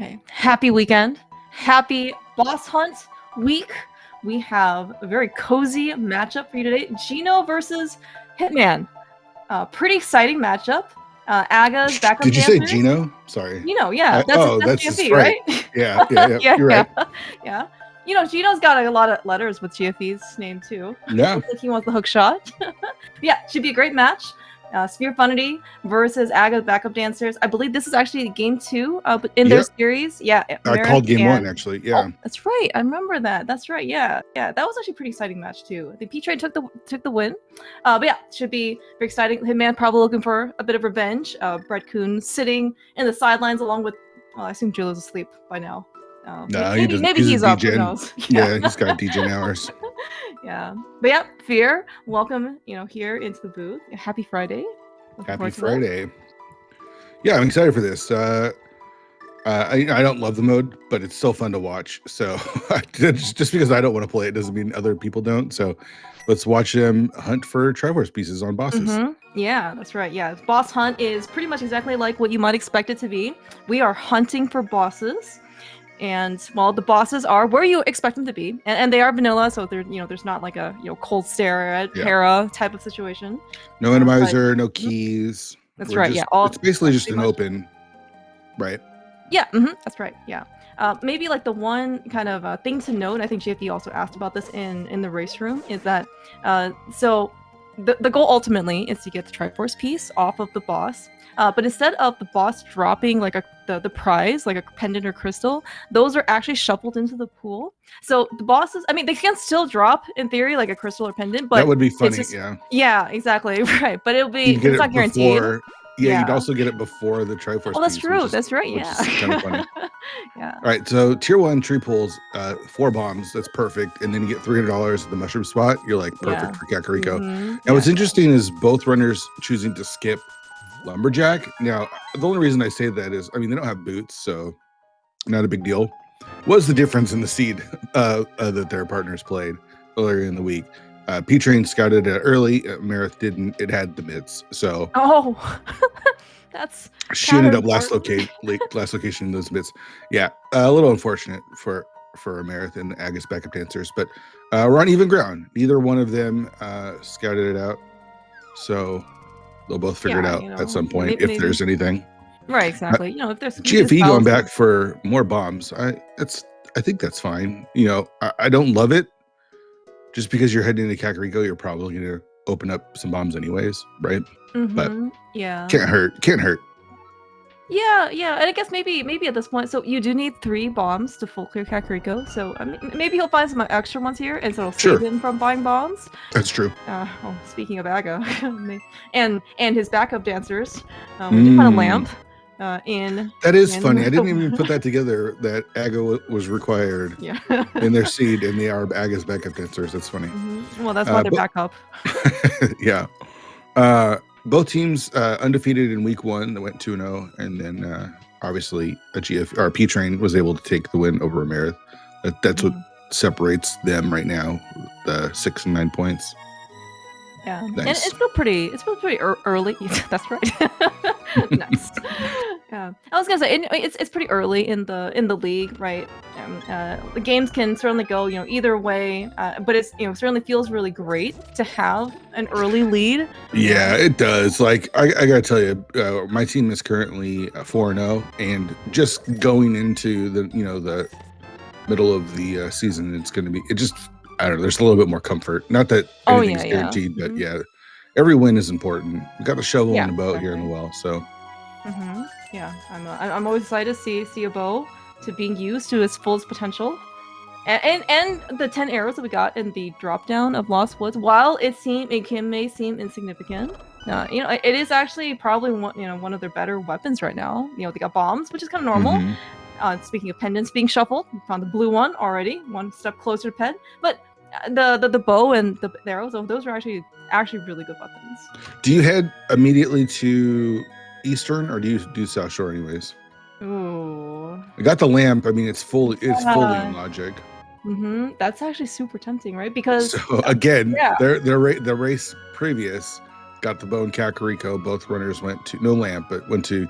Okay. Happy weekend. Happy boss hunt week. We have a very cozy matchup for you today. Gino versus Hitman. Pretty exciting matchup. Aga's backup Did you say dancers. Gino? Sorry. Gino, yeah. That's his GFE, right. right? Yeah. yeah, You're right. Yeah. You know, Gino's got a lot of letters with GFE's name too. Yeah. Looks like he wants the hook shot. Yeah, should be a great match. Sphere-FUNity versus Aga backup dancers. I believe this is actually game 2 in their series. Yeah, I called game 1 actually. Yeah, that's right. I remember that. That's right. Yeah, that was actually a pretty exciting match too. The P-Trade took the win. But yeah, should be very exciting. Hitman probably looking for a bit of revenge. Brett Kuhn sitting in the sidelines along with. Well, I assume Julio's asleep by now. No, maybe he's up. Who knows? Yeah, he's got DJ hours. Yeah, but yeah, Fear, welcome. Here into the booth. Happy Friday. Happy Friday. Yeah, I'm excited for this. I don't love the mode, but it's still fun to watch. So just because I don't want to play it doesn't mean other people don't. So let's watch them hunt for Triforce pieces on bosses. Yeah, that's right. Yeah, boss hunt is pretty much exactly like what you might expect it to be. We are hunting for bosses. And well, the bosses are where you expect them to be, and they are vanilla, so there's not like a cold stare at Hera type of situation. No randomizer, no keys. That's right. It's basically just an open, right? Yeah, that's right. Yeah. Maybe like the one kind of thing to note, I think JFD also asked about this in the race room, is that so the goal ultimately is to get the Triforce piece off of the boss. But instead of the boss dropping like the prize, like a pendant or crystal, those are actually shuffled into the pool. So the bosses, I mean, they can still drop in theory like a crystal or pendant, but that would be funny. Yeah, exactly, right. But it's not guaranteed. You'd also get it before the Triforce. Oh, that's true. That's right. Which is kind of funny. Yeah. All right. So tier 1 tree pulls, 4 bombs. That's perfect. And then you get $300 at the mushroom spot. You're like perfect for Kakariko. Now, what's interesting is both runners choosing to skip Lumberjack. Now, the only reason I say that is, I mean, they don't have boots, so not a big deal. What's the difference in the seed that their partners played earlier in the week? P-Train scouted it early. Marith didn't. It had the mids, so that's she ended up last location in those mids. Yeah, a little unfortunate for Marith and Aga's backup dancers, but we're on even ground. Neither one of them scouted it out, so they'll both figure it out at some point if there's anything. Right, exactly. If there's GFE going back for more bombs, I think that's fine. I don't love it. Just because you're heading into Kakariko, you're probably going to open up some bombs anyways, right? But can't hurt. Yeah, and I guess maybe at this point, so you do need 3 bombs to full clear Kakariko. So I mean, maybe he'll find some extra ones here, and so it'll save him from buying bombs. That's true. Speaking of Aga, and his backup dancers, we did find a lamp. That is funny. I didn't even put that together. That Aga was required in their seed, and they are Aga's backup dancers. That's funny. Well, that's why they're backup. Yeah. Both teams undefeated in week 1. They went 2-0, and then obviously P-Train was able to take the win over Marith. That's what separates them right now, the 6 and 9 points. Yeah, nice. And it's still pretty early. That's right. Nice. Yeah, I was gonna say it's pretty early in the league, right? The games can certainly go either way, but it's certainly feels really great to have an early lead. Yeah, it does. Like I gotta tell you, my team is currently 4-0, and just going into the middle of the season, it's gonna be I don't know. There's a little bit more comfort. Not that anything's guaranteed, but every win is important. We got the shovel and the boat here in the well, so. Yeah, I'm always excited to see a bow to being used to its fullest potential, and the 10 arrows that we got in the drop down of Lost Woods. While it may seem insignificant, it is actually probably one of their better weapons right now. They got bombs, which is kind of normal. Speaking of pendants being shuffled, we found the blue one already, one step closer to Ped. But the bow and the arrows, those are actually really good weapons. Do you head immediately to Eastern, or do you do South Shore anyways? Ooh. I got the lamp. I mean, it's fully in logic. That's actually super tempting, right? Because again, the race previous, got the bow and Kakariko. Both runners went to no lamp, but went to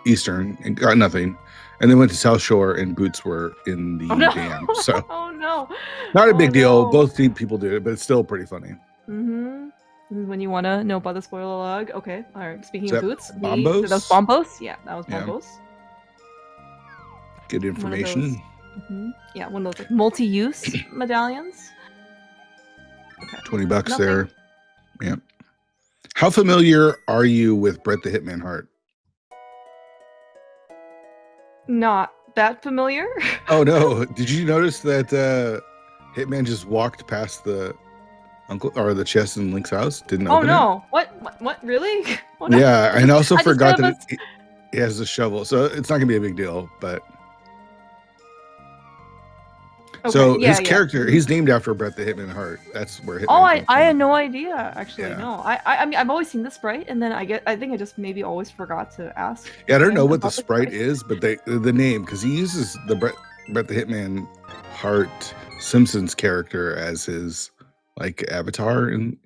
Eastern and got nothing, and then went to South Shore, and boots were in the dam. So oh no, not a big deal. No. Both people did it, but it's still pretty funny. When you want to know about the spoiler log, okay. All right. Speaking of boots, Bombos? that was Bombos. Yeah, that was Bombos. Good information. Yeah, one of those like multi-use medallions. Okay. $20 there. Yeah. How familiar are you with Bret the Hitman Hart? Not that familiar. Oh no! Did you notice that Hitman just walked past the uncle or the chest in Link's house? Didn't open no! What? Really? Oh, no. Yeah, and I also forgot that he has a shovel, so it's not gonna be a big deal. But okay, so his character, he's named after Bret the Hitman Hart. That's where Hitman. I had no idea. Actually, no. I mean, I've always seen the sprite, and then I think I just maybe always forgot to ask. Yeah, I don't know what the sprite is, but the name, because he uses the Bret the Hitman Hart Simpsons character as his like avatar on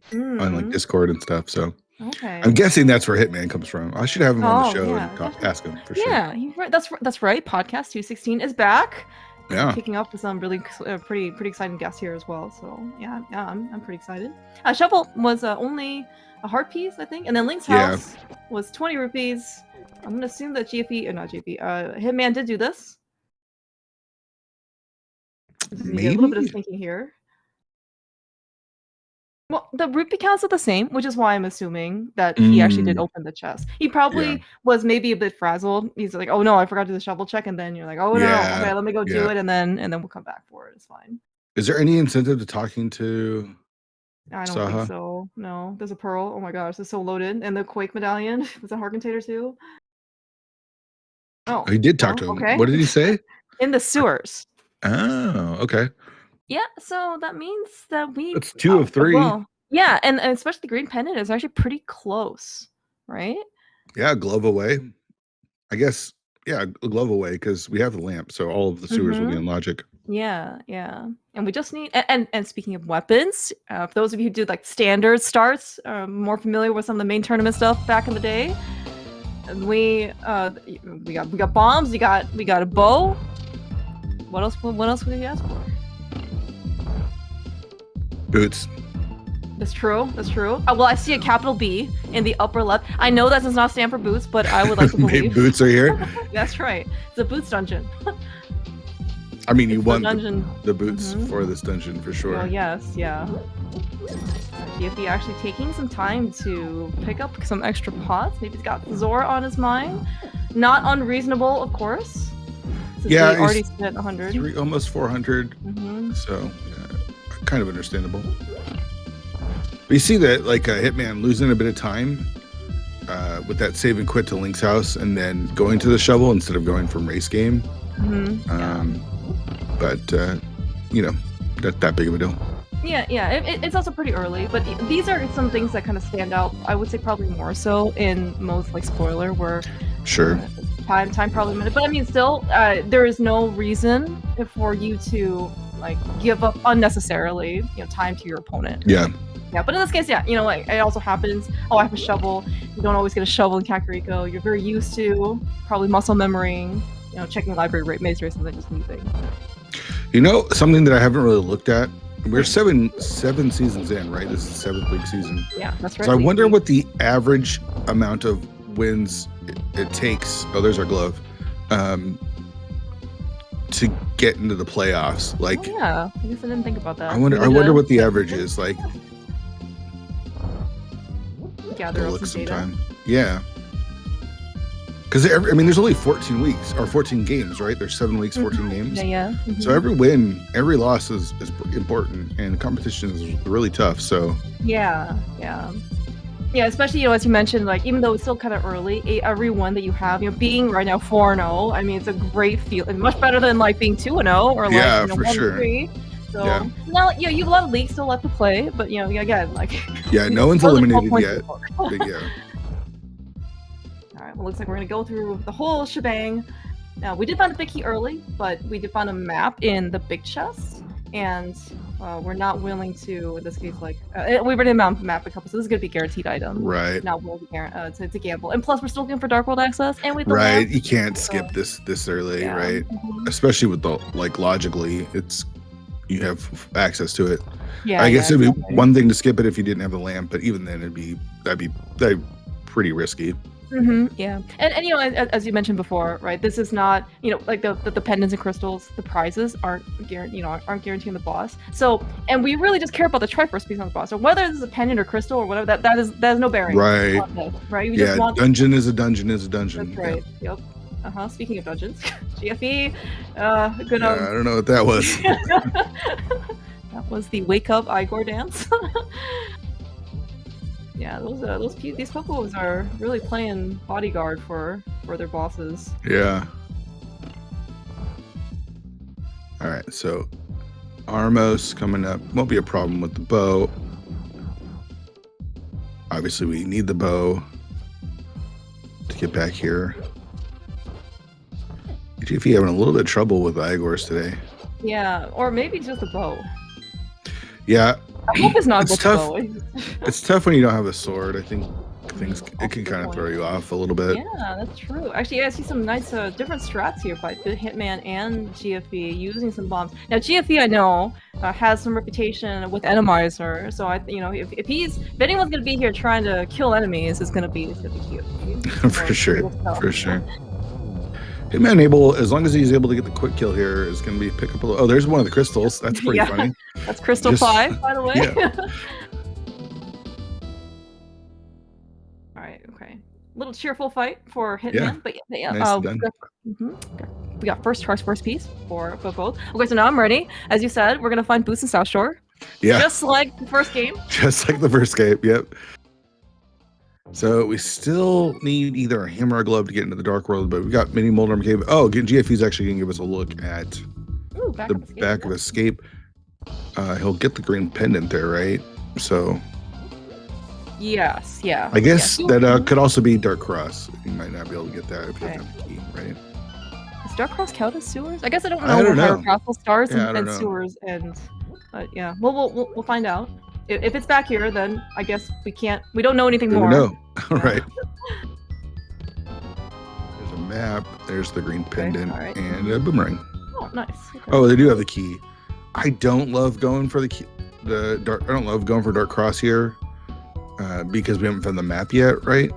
like Discord and stuff. So I'm guessing that's where Hitman comes from. I should have him on the show and ask him for sure. Yeah, you're right. That's right. Podcast 216 is back. Yeah, kicking up with some really pretty exciting guests here as well. So yeah, I'm pretty excited. Shovel was only a heart piece, I think, and then Link's house was 20 rupees. I'm gonna assume that Hitman did do this. Maybe a little bit of thinking here. Well, the rupee counts are the same, which is why I'm assuming that he actually did open the chest. He probably was maybe a bit frazzled. He's like, "Oh no, I forgot to do the shovel check," and then you're like, "Oh no, okay, let me go do it," and then we'll come back for it. It's fine. Is there any incentive to talking to? I don't think so. No, there's a pearl. Oh my gosh, it's so loaded, and the Quake medallion was a heart container too. Oh, he did talk to him. Okay. What did he say? In the sewers. Oh, okay. Yeah, so that means that it's 2 of 3. Well, yeah, and especially the green pendant is actually pretty close, right? Yeah, glove away. I guess, yeah, glove away because we have the lamp, so all of the sewers will be in logic. Yeah, and we just need and speaking of weapons, for those of you who do like standard starts, more familiar with some of the main tournament stuff back in the day, we got bombs, we got a bow. What else would you ask for? Boots. That's true. Well, I see a capital B in the upper left. I know that does not stand for boots, but I would like to believe boots are here. That's right. It's a boots dungeon. I mean, you won the boots for this dungeon for sure. Oh yes, yeah. GFE actually taking some time to pick up some extra pots. Maybe he's got Zora on his mind. Not unreasonable, of course. Yeah, he already spent 100. Almost 400. So kind of understandable. But you see that like Hitman losing a bit of time with that save and quit to Link's house and then going to the shovel instead of going from race game. But you know, not that big of a deal. Yeah, it's also pretty early, but these are some things that kind of stand out. I would say probably more so in most like spoiler where time probably minute, but I mean still there is no reason for you to like give up unnecessarily, time to your opponent. Yeah, but in this case, like it also happens. Oh, I have a shovel. You don't always get a shovel in Kakariko. You're very used to probably muscle memorying, checking library maze race and then just leaving. Something that I haven't really looked at. We're seven seasons in, right? This is the 7th week season. Yeah, that's right. So I wonder what the average amount of wins it takes. Oh, there's our glove. To get into the playoffs, like. Oh, yeah, I guess I didn't think about that. I wonder what the average is, like. Gather up some data. Yeah. Because there's only 14 weeks or 14 games, right? There's 7 weeks, 14 games. Yeah. So every win, every loss is important, and competition is really tough. So. Yeah, especially as you mentioned, like even though it's still kind of early, every one that you have, being right now 4-0. I mean, it's a great feeling, much better than like being 2-0 or like for sure. 1-3. So now, you have a lot of leagues still left to play, but again, like. Yeah, no one's eliminated yet. But yeah. All right. Well, looks like we're gonna go through the whole shebang. Now we did find a big key early, but we did find a map in the big chest, and we're not willing to, in this case, like we already map a couple, so this is gonna be guaranteed item. Right. Not willing to gamble, and plus we're still looking for Dark World access, and with the right, lamp, you can't skip this early, yeah. right? Especially with the like logically, you have access to it. Yeah, I guess it'd exactly. be one thing to skip it if you didn't have the lamp, but even then that'd be pretty risky. Yeah, and you know, as you mentioned before, right? This is not, you know, like the pendants and crystals, the prizes aren't guaranteeing the boss. So, and we really just care about the Triforce piece on the boss. So whether this is a pendant or crystal or whatever, that has no bearing. Right. On this, right. We just want dungeon is a dungeon is a dungeon. That's right. Yeah. Yep. Speaking of dungeons, GFE. Good. Yeah, I don't know what that was. That was the wake up Igor dance. Yeah, these Pokos are really playing bodyguard for their bosses. Yeah. All right, so Armos coming up won't be a problem with the bow. Obviously, we need the bow to get back here. GFE having a little bit of trouble with Igors today. Yeah, or maybe just the bow. Yeah. I hope it's not tough. It's tough when you don't have a sword. I think it can kind of throw you off a little bit. Yeah, that's true. Actually, yeah, I see some nice different strats here by the Hitman and GFE using some bombs. Now, GFE I know has some reputation with Randomizer, so if anyone's gonna be here trying to kill enemies, it's gonna be GFE. For sure. Hitman as long as he's able to get the quick kill here, is going to be pick up oh, there's one of the crystals. That's pretty funny. That's Crystal 5, by the way. Yeah. All right, okay. Little cheerful fight for Hitman, but yeah. We got first piece for both. Okay, so now I'm ready. As you said, we're going to find boots in South Shore. Yeah. Just like the first game. Yep. So we still need either a hammer or glove to get into the Dark World, but we got Mini Moldrum Cave. Oh, GFE's actually going to give us a look at the back of Escape. He'll get the green pendant there, right? So yes, yeah. I guess that could also be Dark Cross. You might not be able to get that if you don't have the key, right? Does Dark Cross count as sewers? I guess I don't know. Castle stars and sewers, and yeah, we'll find out. If it's back here, then I guess we don't know anything more. No, right. There's a map. There's the green pendant and a boomerang. Oh, nice. Okay. Oh, they do have the key. I don't love going for the key. I don't love going for Dark Cross here because we haven't found the map yet, right?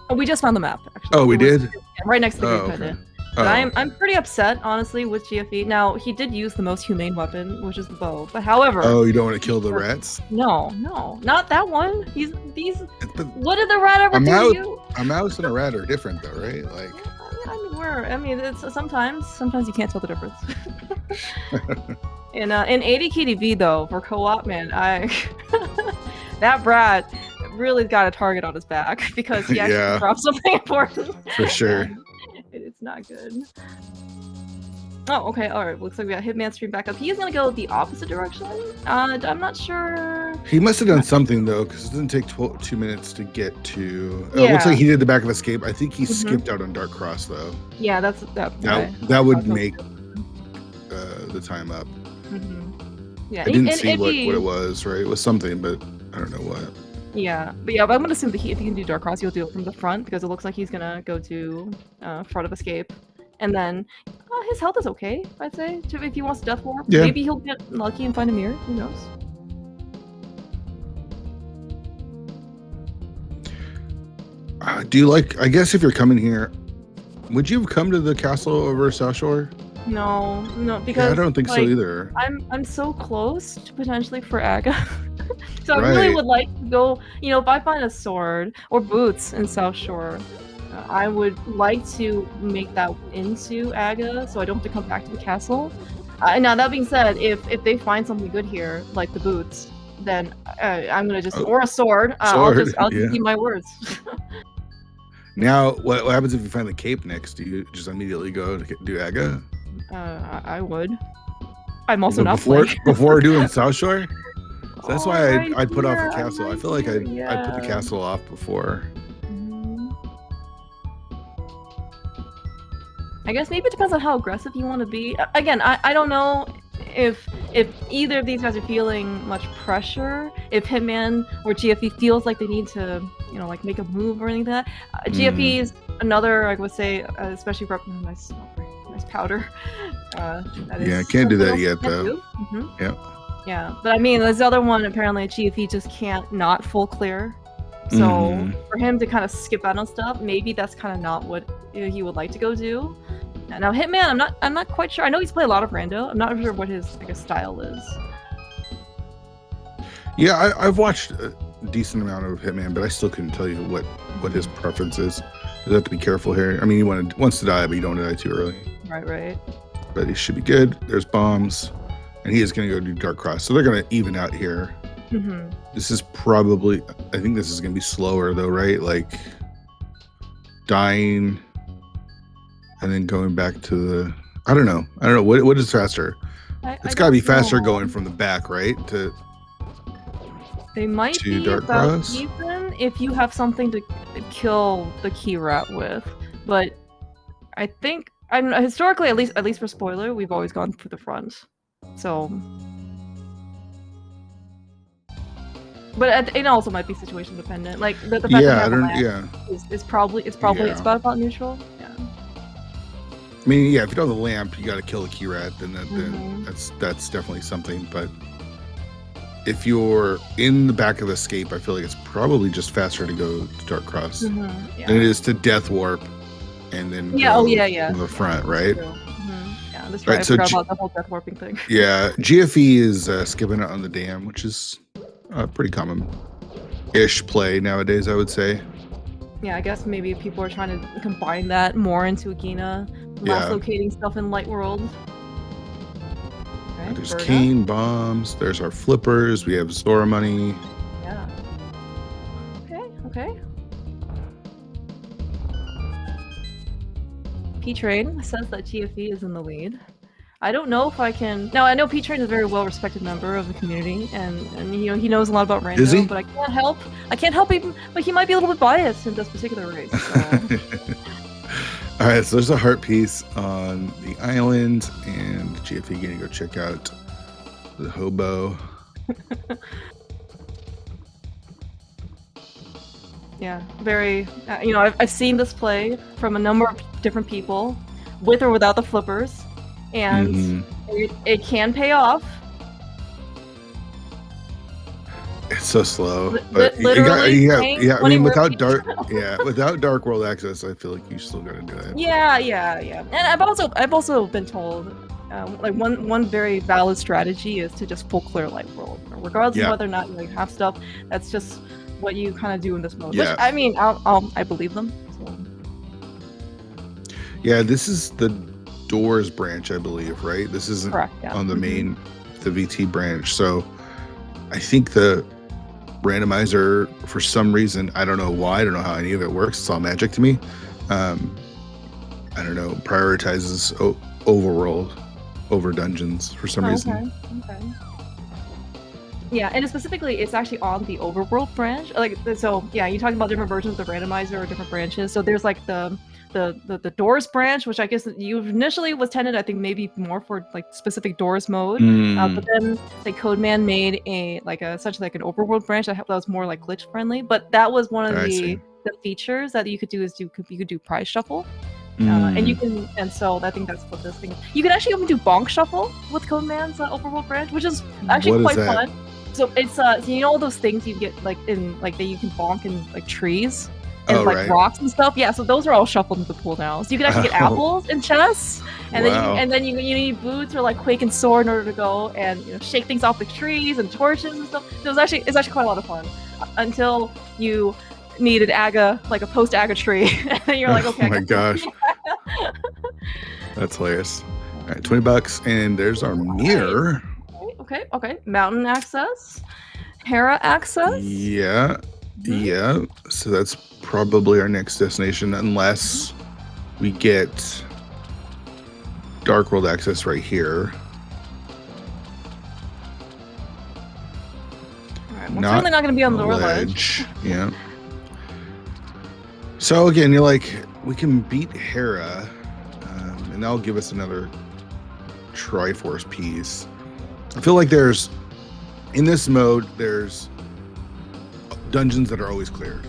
Oh, we just found the map. Actually. Oh, we did? Right next to the green pendant. But I'm pretty upset, honestly, with GFE. Now, he did use the most humane weapon, which is the bow. But however... Oh, you don't want to kill the rats? No, not that one. What did the rat ever do to you? A mouse and a rat are different, though, right? Like... it's sometimes you can't tell the difference. In 80 KDV, though, for co-op, man, that brat really got a target on his back because he actually dropped something important. For sure. It's not good. Oh, okay, alright. Looks like we got Hitman stream back up. He's gonna go the opposite direction. I'm not sure. He must have done something, though, because it doesn't take 2 minutes to get to... It looks like he did the back of Escape. I think he skipped out on Dark Cross, though. Yeah, that would make the time up. Yeah, I didn't see what it was, right? It was something, but I don't know what. Yeah, but I'm gonna assume that if he can do Dark Cross, he'll do it from the front because it looks like he's gonna go to front of Escape, and then his health is okay. I'd say if he wants Death Warp, maybe he'll get lucky and find a mirror. Who knows? Do you like? I guess if you're coming here, would you have come to the castle over South Shore? No, because I don't think so either. I'm so close to potentially for Aga. So I really would like to go, if I find a sword or boots in South Shore, I would like to make that into Aga so I don't have to come back to the castle. Now, that being said, if they find something good here, like the boots, then I'm going to just, or a sword, I'll just keep my words. Now, what happens if you find the cape next? Do you just immediately go to do Aga? I would. I'm also not before doing South Shore? So that's why I'd put off the castle. I feel like I'd put the castle off before. I guess maybe it depends on how aggressive you want to be. Again, I don't know if either of these guys are feeling much pressure, if Hitman or GFE feels like they need to, you know, like make a move or anything like that, GFE is another, I would say, especially for nice powder. Yeah, can't do that yet though. Yeah. Yeah, but I mean, this other one apparently GFE just can't not full clear. So for him to kind of skip out on stuff, maybe that's kind of not what he would like to go do. Now Hitman, I'm not quite sure. I know he's played a lot of rando. I'm not sure what his style is. Yeah, I've watched a decent amount of Hitman, but I still couldn't tell you what his preference is. You have to be careful here. I mean, he wants to die, but you don't want to die too early. Right. But he should be good. There's bombs, and he is going to go do Dark Cross, so they're going to even out here. This is probably, I think this is going to be slower though, right? Like dying and then going back to the, I don't know. What is faster? It's got to be faster going from the back, right? They might be Dark about Cross? even if you have something to kill the key rat with, but I think historically, at least for spoiler, we've always gone for the front. So, but it also might be situation dependent. Like the fact that it's probably it's about neutral. Yeah. I mean, yeah, if you don't have the lamp, you got to kill the key rat. Then that's definitely something. But if you're in the back of the escape, I feel like it's probably just faster to go to Dark Cross than it is to Death Warp, and then go to the front, right? Yeah, that's right. I forgot about the whole Death Warping thing. Yeah, GFE is skipping it on the dam, which is pretty common-ish play nowadays, I would say. Yeah, I guess maybe people are trying to combine that more into Agina, less locating stuff in Light World. Okay, there's cane bombs. There's our flippers. We have Zora money. Yeah. Okay. P-Train says that GFE is in the lead. I don't know if I can. Now I know P-Train is a very well-respected member of the community, and you know he knows a lot about rando. Is he? But I can't help him. But he might be a little bit biased in this particular race. So. All right, so there's a heart piece on the island, and GFE gonna go check out the hobo. Yeah, very. You know, I've seen this play from a number of different people, with or without the flippers. And it can pay off. It's so slow. But I mean, without dark world access, I feel like you still gotta do it. Yeah. And I've also been told, like one very valid strategy is to just full clear Light World, regardless of whether or not you have stuff. That's just what you kind of do in this mode. Yeah. Which, I mean, I believe them. So. Yeah, this is the Doors branch, I believe, right? This isn't correct, on the main, the VT branch. So I think the randomizer, for some reason, I don't know why, I don't know how any of it works. It's all magic to me. I don't know, prioritizes overworld over dungeons for some reason. Okay. Yeah, and specifically, it's actually on the overworld branch. Like, so yeah, you talking about different versions of the randomizer or different branches. So there's like the Doors branch, which I guess you initially was tended, I think maybe more for like specific Doors mode. But then like Codeman made essentially like an overworld branch that was more like glitch friendly. But that was one of the features that you could do is you could do prize shuffle. And you can, and so I think that's what this thing is. You can actually even do bonk shuffle with Codeman's overworld branch, which is actually quite fun. So it's you know all those things you get like in like that you can bonk in like trees and rocks and stuff. Yeah, so those are all shuffled into the pool now. So you can actually get apples and chess, and then you need boots or like Quake and Sword in order to go and shake things off the trees and torches and stuff. So it's actually quite a lot of fun until you need an aga, like a post aga tree, and then you're like, okay. Oh my gosh, that's hilarious. All right, $20, and there's our mirror. Okay. Mountain access, Hera access. Yeah. So that's probably our next destination, unless we get Dark World access right here. All right, we're certainly not going to be on the ledge. Yeah. So again, you're like, we can beat Hera, and that'll give us another Triforce piece. I feel like there's in this mode there's dungeons that are always cleared.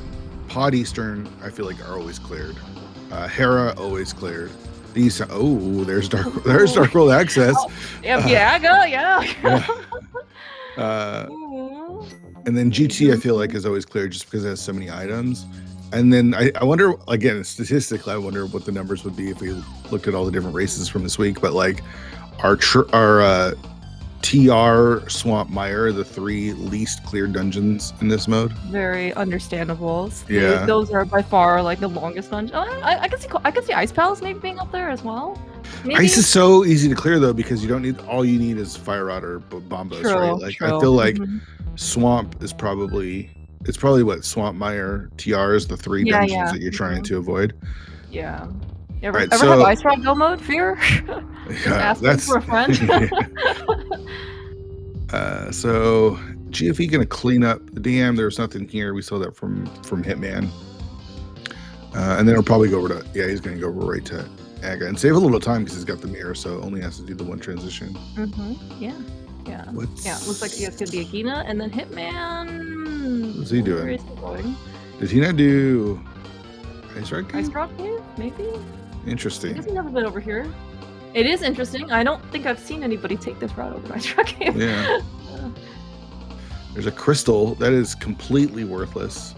Pod Eastern, I feel like are always cleared. Hera always cleared. These there's Dark World Access. Oh, yeah. And then GT I feel like is always cleared just because it has so many items. And then I wonder, again, statistically, I wonder what the numbers would be if we looked at all the different races from this week. But like our TR, Swamp, Mire, the 3 least cleared dungeons in this mode. Very understandable. Yeah, those are by far like the longest dungeon. I can see Ice Palace maybe being up there as well. Maybe. Ice is so easy to clear though because you don't need all you need is Fire Rod or Bombos, right? Like I feel like Swamp is probably what Swamp, Mire, TR is the 3 dungeons that you're trying to avoid. Yeah. Ever have Ice Rod go mode? Fear? Yeah, that's for a friend. So GFE gonna clean up the dam. There's nothing here. We saw that from Hitman. And then he'll probably go over to he's gonna go right to Aga and save a little time because he's got the mirror, so only has to do the one transition. Yeah. Looks like it's gonna be a Gina and then Hitman. What's he doing? Where is he going? Did he not do Ice Rock Cave? Ice Rock Cave? Maybe. Interesting. He hasn't never been over here. It is interesting. I don't think I've seen anybody take this route over Ice Rock Cave. Yeah. There's a crystal that is completely worthless.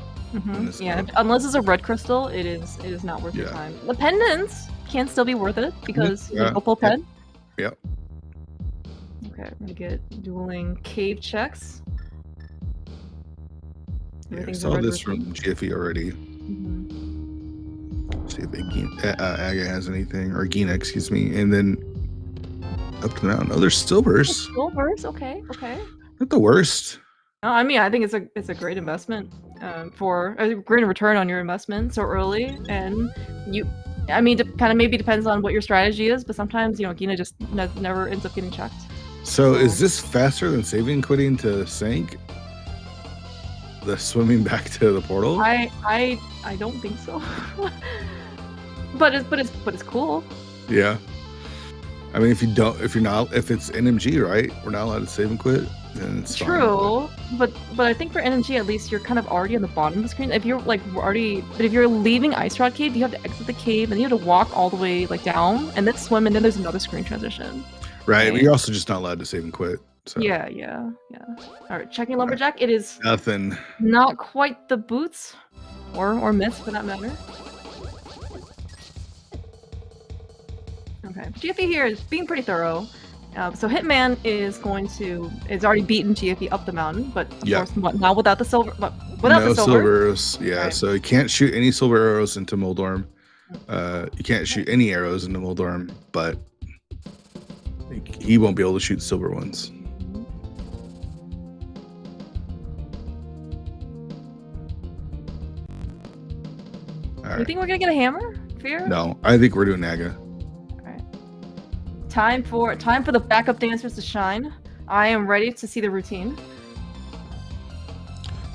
Yeah, unless it's a red crystal, it is not worth your time. The pendants can still be worth it because you have a full pen. Yep. Okay, I'm gonna get dueling cave checks. I saw this from GFE already. See if Aga has anything, or Gina, excuse me, and then up to the mountain. Oh, there's silvers. Silvers, okay. Not the worst. No, I mean, I think it's a great investment for a great return on your investment so early, and kind of maybe depends on what your strategy is, but sometimes Gina just never ends up getting checked. So is this faster than saving and quitting to sink? The swimming back to the portal? I don't think so. but it's cool. Yeah. I mean, if it's NMG, right? We're not allowed to save and quit. Then it's true. Fine. But I think for NMG, at least you're kind of already on the bottom of the screen. If you're if you're leaving Ice Rod Cave, you have to exit the cave, and you have to walk all the way down, and then swim, and then there's another screen transition. Right. But you're also just not allowed to save and quit. So. Yeah. All right, checking Lumberjack. It is nothing. Not quite the boots, or myths for that matter. Okay, GFE here is being pretty thorough. So Hitman is already beaten GFE up the mountain, but of course not without the silver. But without the silver arrows. Yeah, right. So you can't shoot any silver arrows into Moldorm. You can't shoot any arrows into Moldorm, but he won't be able to shoot silver ones. You think we're gonna get a hammer? Fear? No, I think we're doing Naga. Alright. Time for the backup dancers to shine. I am ready to see the routine.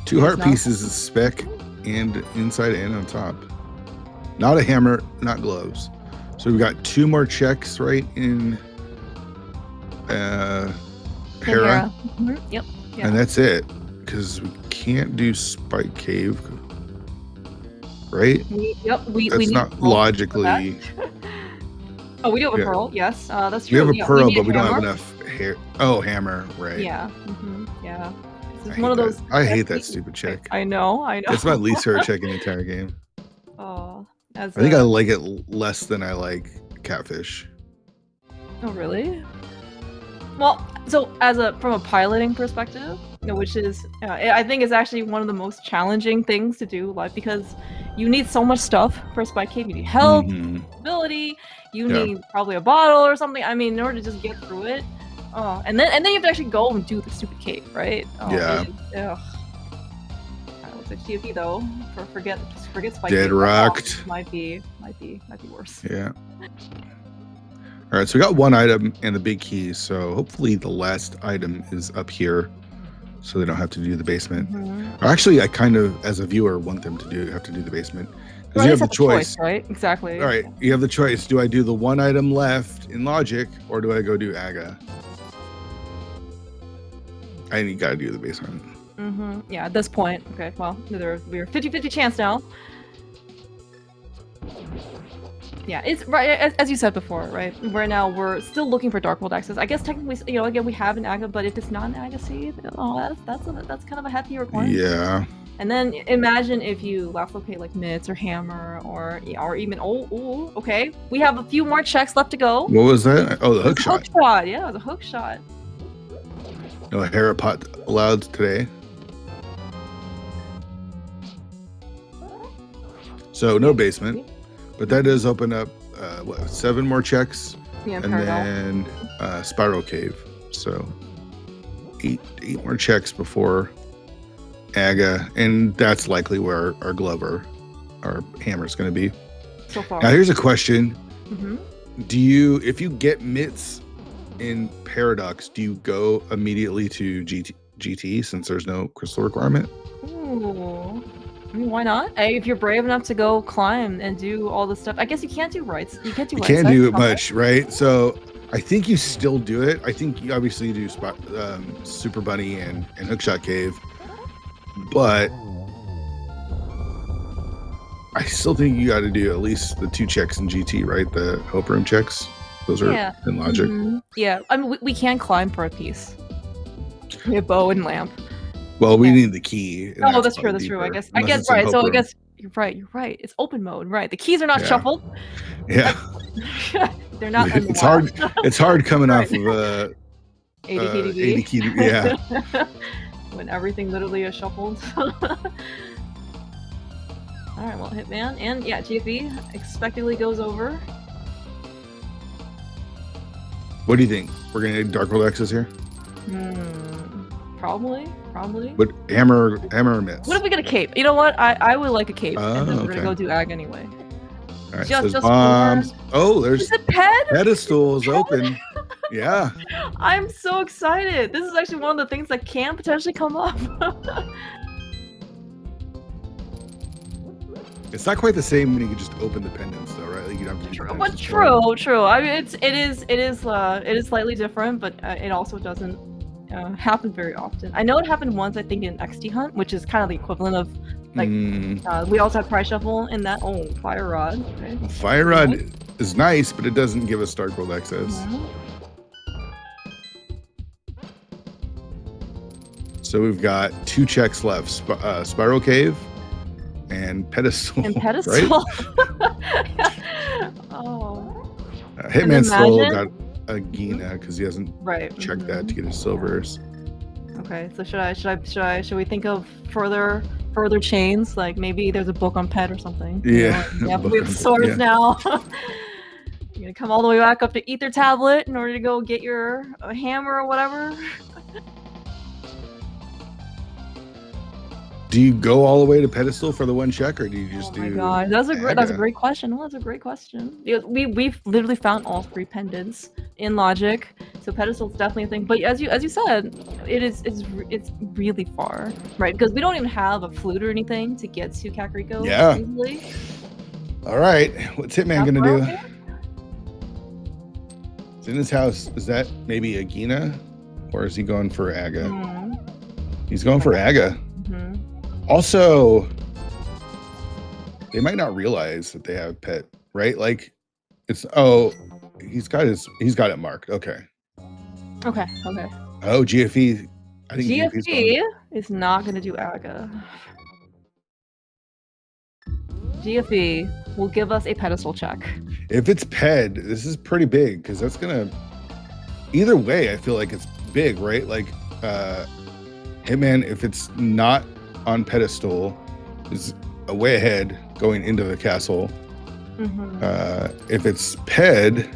2 heart pieces is spec and inside and on top. Not a hammer, not gloves. So we've got 2 more checks right in Hera. Yep. And that's it. Because we can't do Spike Cave. Right? That's not logically. Oh, we do have a pearl. Yes, that's true. We have a pearl, but we don't have enough hair. Oh, hammer, right? Yeah. Yeah. It's one of those. I hate that stupid check. I know. It's my least favorite check in the entire game. Oh, I think I like it less than I like catfish. Oh, really? Well, so from a piloting perspective, which is I think is actually one of the most challenging things to do live, because you need so much stuff for a Spike Cave. You need health, ability, you need probably a bottle or something. I mean, in order to just get through it. Oh, and then you have to actually go and do the stupid cave, right? Oh, yeah. Looks like GFE though. Forget Spike Dead Cave. rocked. Might be worse. Yeah. All right, so we got 1 item and the big key. So hopefully the last item is up here, so they don't have to do the basement. Actually, I kind of, as a viewer, want them to have to do the basement, because you have the choice, right? Exactly. All right, you have the choice. Do I do the 1 item left in logic, or do I go do Aga? I gotta do the base hunt. Yeah, at this point. Okay, well, we're 50-50 chance now. Yeah, it's right as you said before, right? Right now we're still looking for Dark World access. I guess technically, you know, again we have an Aga, but if it's not an Aga seed, oh, that's kind of a hefty requirement. Yeah. And then imagine if you last locate like Mitts or Hammer or even okay, we have a few more checks left to go. What was that? Oh, the hook shot. Hook shot, yeah, the hook shot. No Harapot allowed today. So no basement. But that does open up, what, 7 more checks? Yeah, and then Spiral Cave. So 8 more checks before Aga. And that's likely where our Glover, our Hammer is going to be. So far. Now, here's a question. If you get Mitts in Paradox, do you go immediately to GT since there's no crystal requirement? Ooh. I mean, why not? Hey, if you're brave enough to go climb and do all this stuff, I guess you can't do rights. You can't do. You can't do it much, right? So I think you still do it. I think you obviously do Super Bunny and Hookshot Cave, but I still think you got to do at least the 2 checks in GT, right? The Hope Room checks. Those are in Logic. Yeah, I mean, we can climb for a piece. We have bow and lamp. Well, we need the key. Oh, that's true. That's true. I guess right. So I guess you're right. It's open mode, right? The keys are not shuffled. Yeah. They're not. It's hard. It's hard coming off of 80 key. Yeah. When everything literally is shuffled. All right. Well, Hitman and GFE expectedly goes over. What do you think? We're gonna need Dark World access here? Probably. But hammer or Mitts? What if we get a cape? You know what? I would like a cape. And then we're gonna go do Ag anyway. All right, just bombs. Oh, there's a pedestal is open. Yeah. I'm so excited. This is actually one of the things that can potentially come up. It's not quite the same when you can just open the pendants, though, right? Like you don't have to. True. I mean, it is slightly different, but it also doesn't happen very often. I know it happened once, I think, in XT Hunt, which is kind of the equivalent of like we also have Price Shuffle in that. Oh, Fire Rod. Okay. Fire Rod is nice, but it doesn't give us Dark World access. So we've got 2 checks left: Spiral Cave and Pedestal. Right? Oh. Hitman still got a Gina because he hasn't checked that to get his silvers. Okay, so should we think of further chains? Like maybe there's a book on pet or something. Yeah. Yeah, we have swords now. You're gonna come all the way back up to Ether Tablet in order to go get your hammer or whatever. Do you go all the way to Pedestal for the 1 check, or do you just do? Oh my god, that's a great question. Well, that's a great question. We've literally found all 3 pendants in Logic, so Pedestal's definitely a thing. But as you said, it's really far, right? Because we don't even have a flute or anything to get to Kakariko easily. All right, what's Hitman gonna do? It's in his house. Is that maybe a Gina, or is he going for Aga? He's going for Aga. Also, they might not realize that they have pet, right? Like, it's he's got it marked. Okay. Oh, GFE. I think GFE is not going to do Aga. GFE will give us a pedestal check. If it's ped, this is pretty big because that's gonna. Either way, I feel like it's big, right? Like, Hitman, if it's not on pedestal, is a way ahead going into the castle. If it's ped,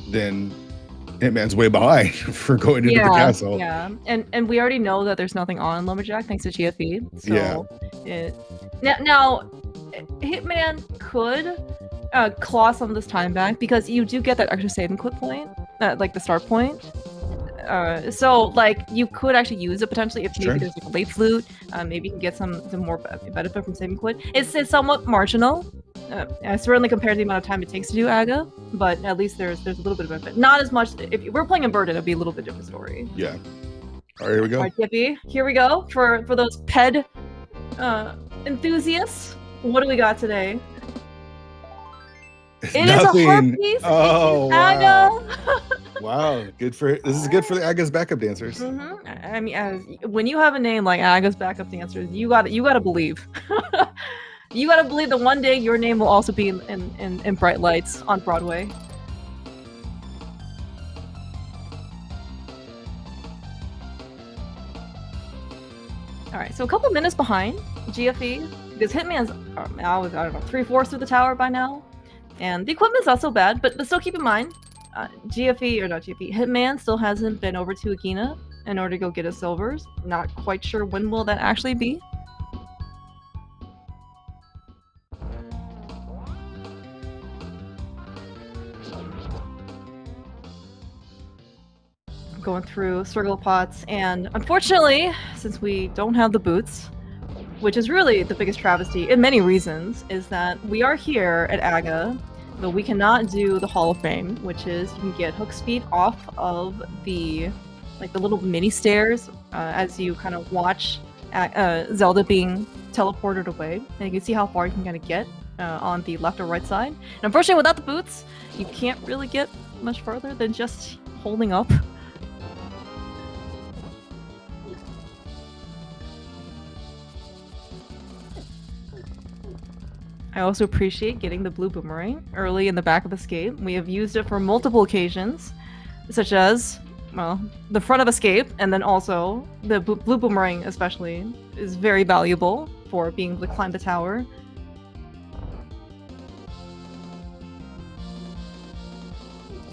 then Hitman's way behind for going into the castle. Yeah, and we already know that there's nothing on Lumberjack thanks to GFE. So now Hitman could claw some of this time back because you do get that extra saving quit point, like the start point. So like you could actually use it potentially if maybe there's like a late flute. Maybe you can get some more benefit from saving quit. It's somewhat marginal, certainly compared to the amount of time it takes to do Aga, but at least there's a little bit of benefit. Not as much. If we're playing in Burden, it'd be a little bit different story. Yeah. All right, here we go. All right, Tippy, here we go for those ped enthusiasts. What do we got today? It is a Harpies. Oh, wow. Wow, this is good for the Aga's backup dancers. I mean, when you have a name like Aga's backup dancers, you gotta believe. You gotta believe that one day your name will also be in bright lights on Broadway. All right, so a couple minutes behind GFE because Hitman's I don't know 3/4 through the tower by now, and the equipment's not so bad. But still keep in mind, Hitman still hasn't been over to Agina in order to go get his silvers. Not quite sure when will that actually be. Going through circle pots, and unfortunately, since we don't have the boots, which is really the biggest travesty in many reasons, is that we are here at Aga, but we cannot do the Hall of Fame, which is you can get hook speed off of the little mini stairs as you kind of watch Zelda being teleported away, and you can see how far you can kind of get on the left or right side. And unfortunately, without the boots, you can't really get much further than just holding up. I also appreciate getting the blue boomerang early in the back of Escape. We have used it for multiple occasions, such as, well, the front of Escape, and then also the blue boomerang especially is very valuable for being able to climb the tower.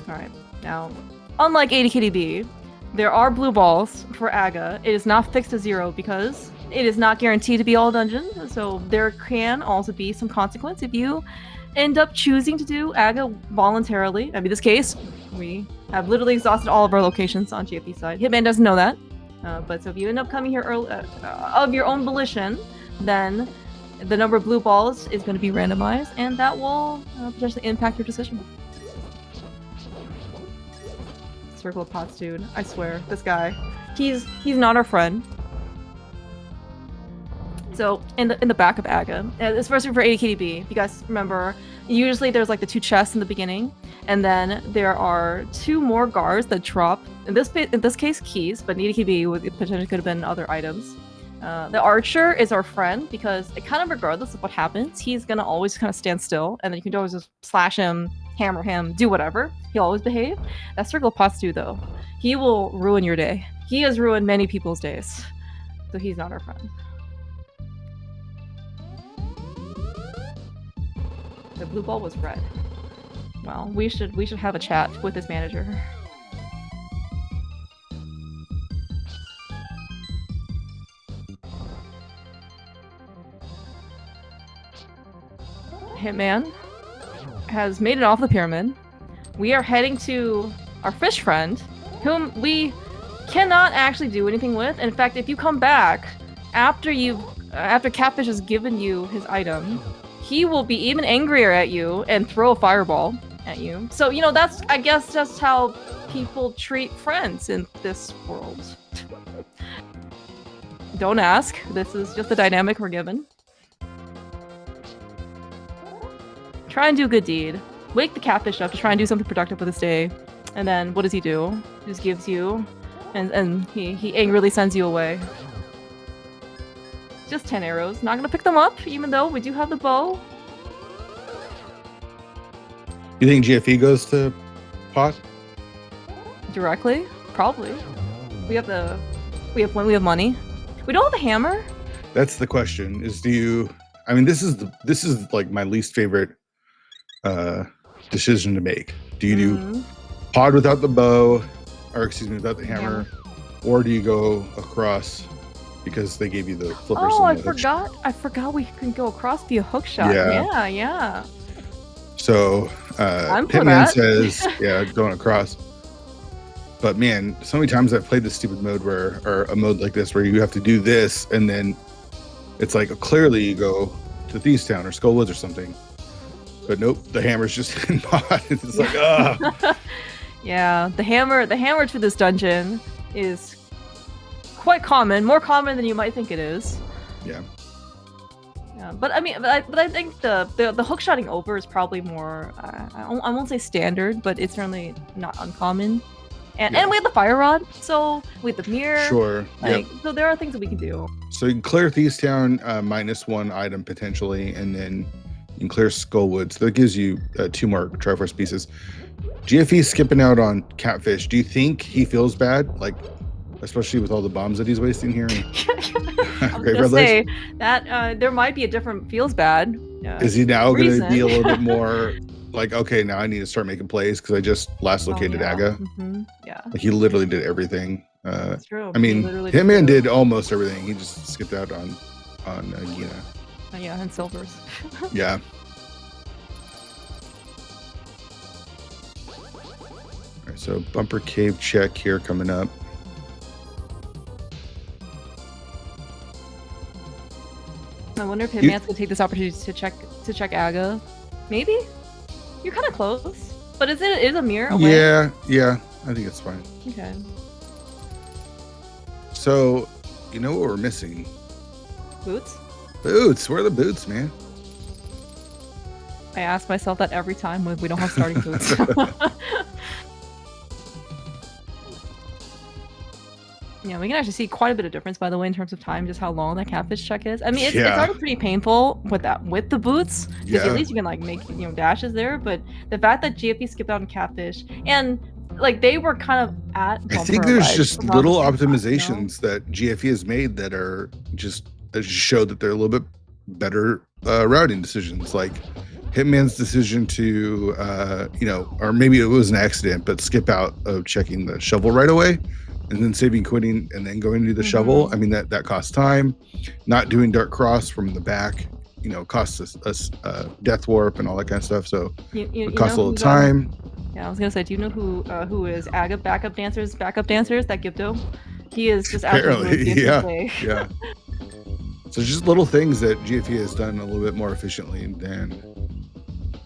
Alright, now, unlike ADKDB, there are blue balls for Aga. It is not fixed to 0 because it is not guaranteed to be all dungeons, so there can also be some consequence if you end up choosing to do Aga voluntarily. I mean, in this case, we have literally exhausted all of our locations on GFE side. Hitman doesn't know that, but so if you end up coming here early, of your own volition, then the number of blue balls is going to be randomized, and that will potentially impact your decision. Circle of Pots, dude. I swear, this guy, he's not our friend. So in the back of Aga, especially for ADKDB, if you guys remember, usually there's like the 2 chests in the beginning, and then there are 2 more guards that drop. In this case, keys, but in ADKDB potentially could have been other items. The archer is our friend because kind of regardless of what happens, he's gonna always kind of stand still, and then you can always just slash him, hammer him, do whatever. He'll always behave. That Circle of Pots dude, though, he will ruin your day. He has ruined many people's days, so he's not our friend. The blue ball was red. Well, we should have a chat with his manager. Hitman has made it off the pyramid. We are heading to our fish friend, whom we cannot actually do anything with. In fact, if you come back after Catfish has given you his item, he will be even angrier at you and throw a fireball at you. So, you know, that's, I guess, just how people treat friends in this world. Don't ask. This is just the dynamic we're given. Try and do a good deed. Wake the Catfish up to try and do something productive with his day. And then, what does he do? He just gives you, and he angrily sends you away. Just 10 arrows. Not gonna pick them up, even though we do have the bow. You think GFE goes to pot? Directly? Probably. We have money. We don't have a hammer. That's the question. I mean, this is like my least favorite decision to make. Do you do pod without the bow, or excuse me, without the hammer, or do you go across? Because they gave you the flippers. Oh, I forgot we can go across via hook shot. Yeah. So Hitman says, yeah, going across. But man, so many times I've played this stupid mode or a mode like this where you have to do this, and then it's like clearly you go to Thieves Town or Skull Woods or something. But nope, the hammer's just in mod. It's like, ah. Yeah, the hammer to this dungeon is quite common, more common than you might think it is. Yeah. Yeah, but I mean, but I think the hookshotting over is probably more. I won't say standard, but it's certainly not uncommon. And we have the fire rod, so with the mirror. Sure. Like, so there are things that we can do. So you can clear Thieves Town, -1 item potentially, and then you can clear Skullwood. So that gives you 2 more Triforce pieces. GFE skipping out on Catfish. Do you think he feels bad? Like, especially with all the bombs that he's wasting here? I was gonna say that there might be a different feels bad. Is he now going to be a little bit more like, okay, now I need to start making plays because I just last located Aga? Yeah. Like, he literally did everything. That's true. I mean, Hitman did almost everything. He just skipped out on Gina. Yeah, and Silvers. Yeah. All right, so bumper cave check here coming up. I wonder if Hitman's gonna take this opportunity to check Aga. Maybe? You're kind of close. But is a mirror away? Yeah. I think it's fine. Okay. So, you know what we're missing? Boots? Boots. Where are the boots, man? I ask myself that every time when we don't have starting boots. Yeah, we can actually see quite a bit of difference, by the way, in terms of time, just how long that catfish check is. I mean, it's already pretty painful with the boots, because at least you can like make dashes there. But the fact that GFE skipped out on catfish, and like they were kind of at. I think there's just little optimizations that GFE has made that are just show that they're a little bit better routing decisions, like Hitman's decision to, or maybe it was an accident, but skip out of checking the shovel right away. And then saving quitting and then going to the shovel. I mean, that costs time. Not doing Dark Cross from the back, costs us Death Warp and all that kind of stuff. So it costs a little time. Yeah, I was gonna say, do you know who is Aga backup dancers? That Gipto? He is just apparently, yeah. So just little things that GFE has done a little bit more efficiently than.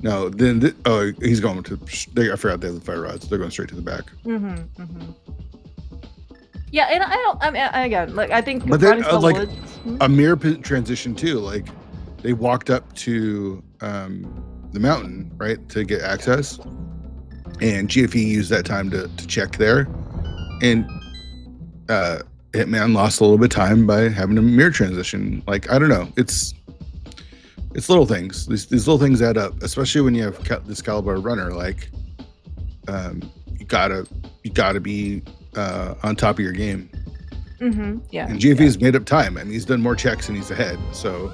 No, then he's going to. I forgot they have the fire rods. They're going straight to the back. Yeah, and I think. But then, a mirror transition too. Like, they walked up to the mountain, right, to get access, and GFE used that time to check there, and Hitman lost a little bit of time by having a mirror transition. Like, I don't know, it's little things. These little things add up, especially when you have this caliber runner. Like, you gotta be on top of your game. Yeah. And GFE's made up time. I mean, he's done more checks and he's ahead. So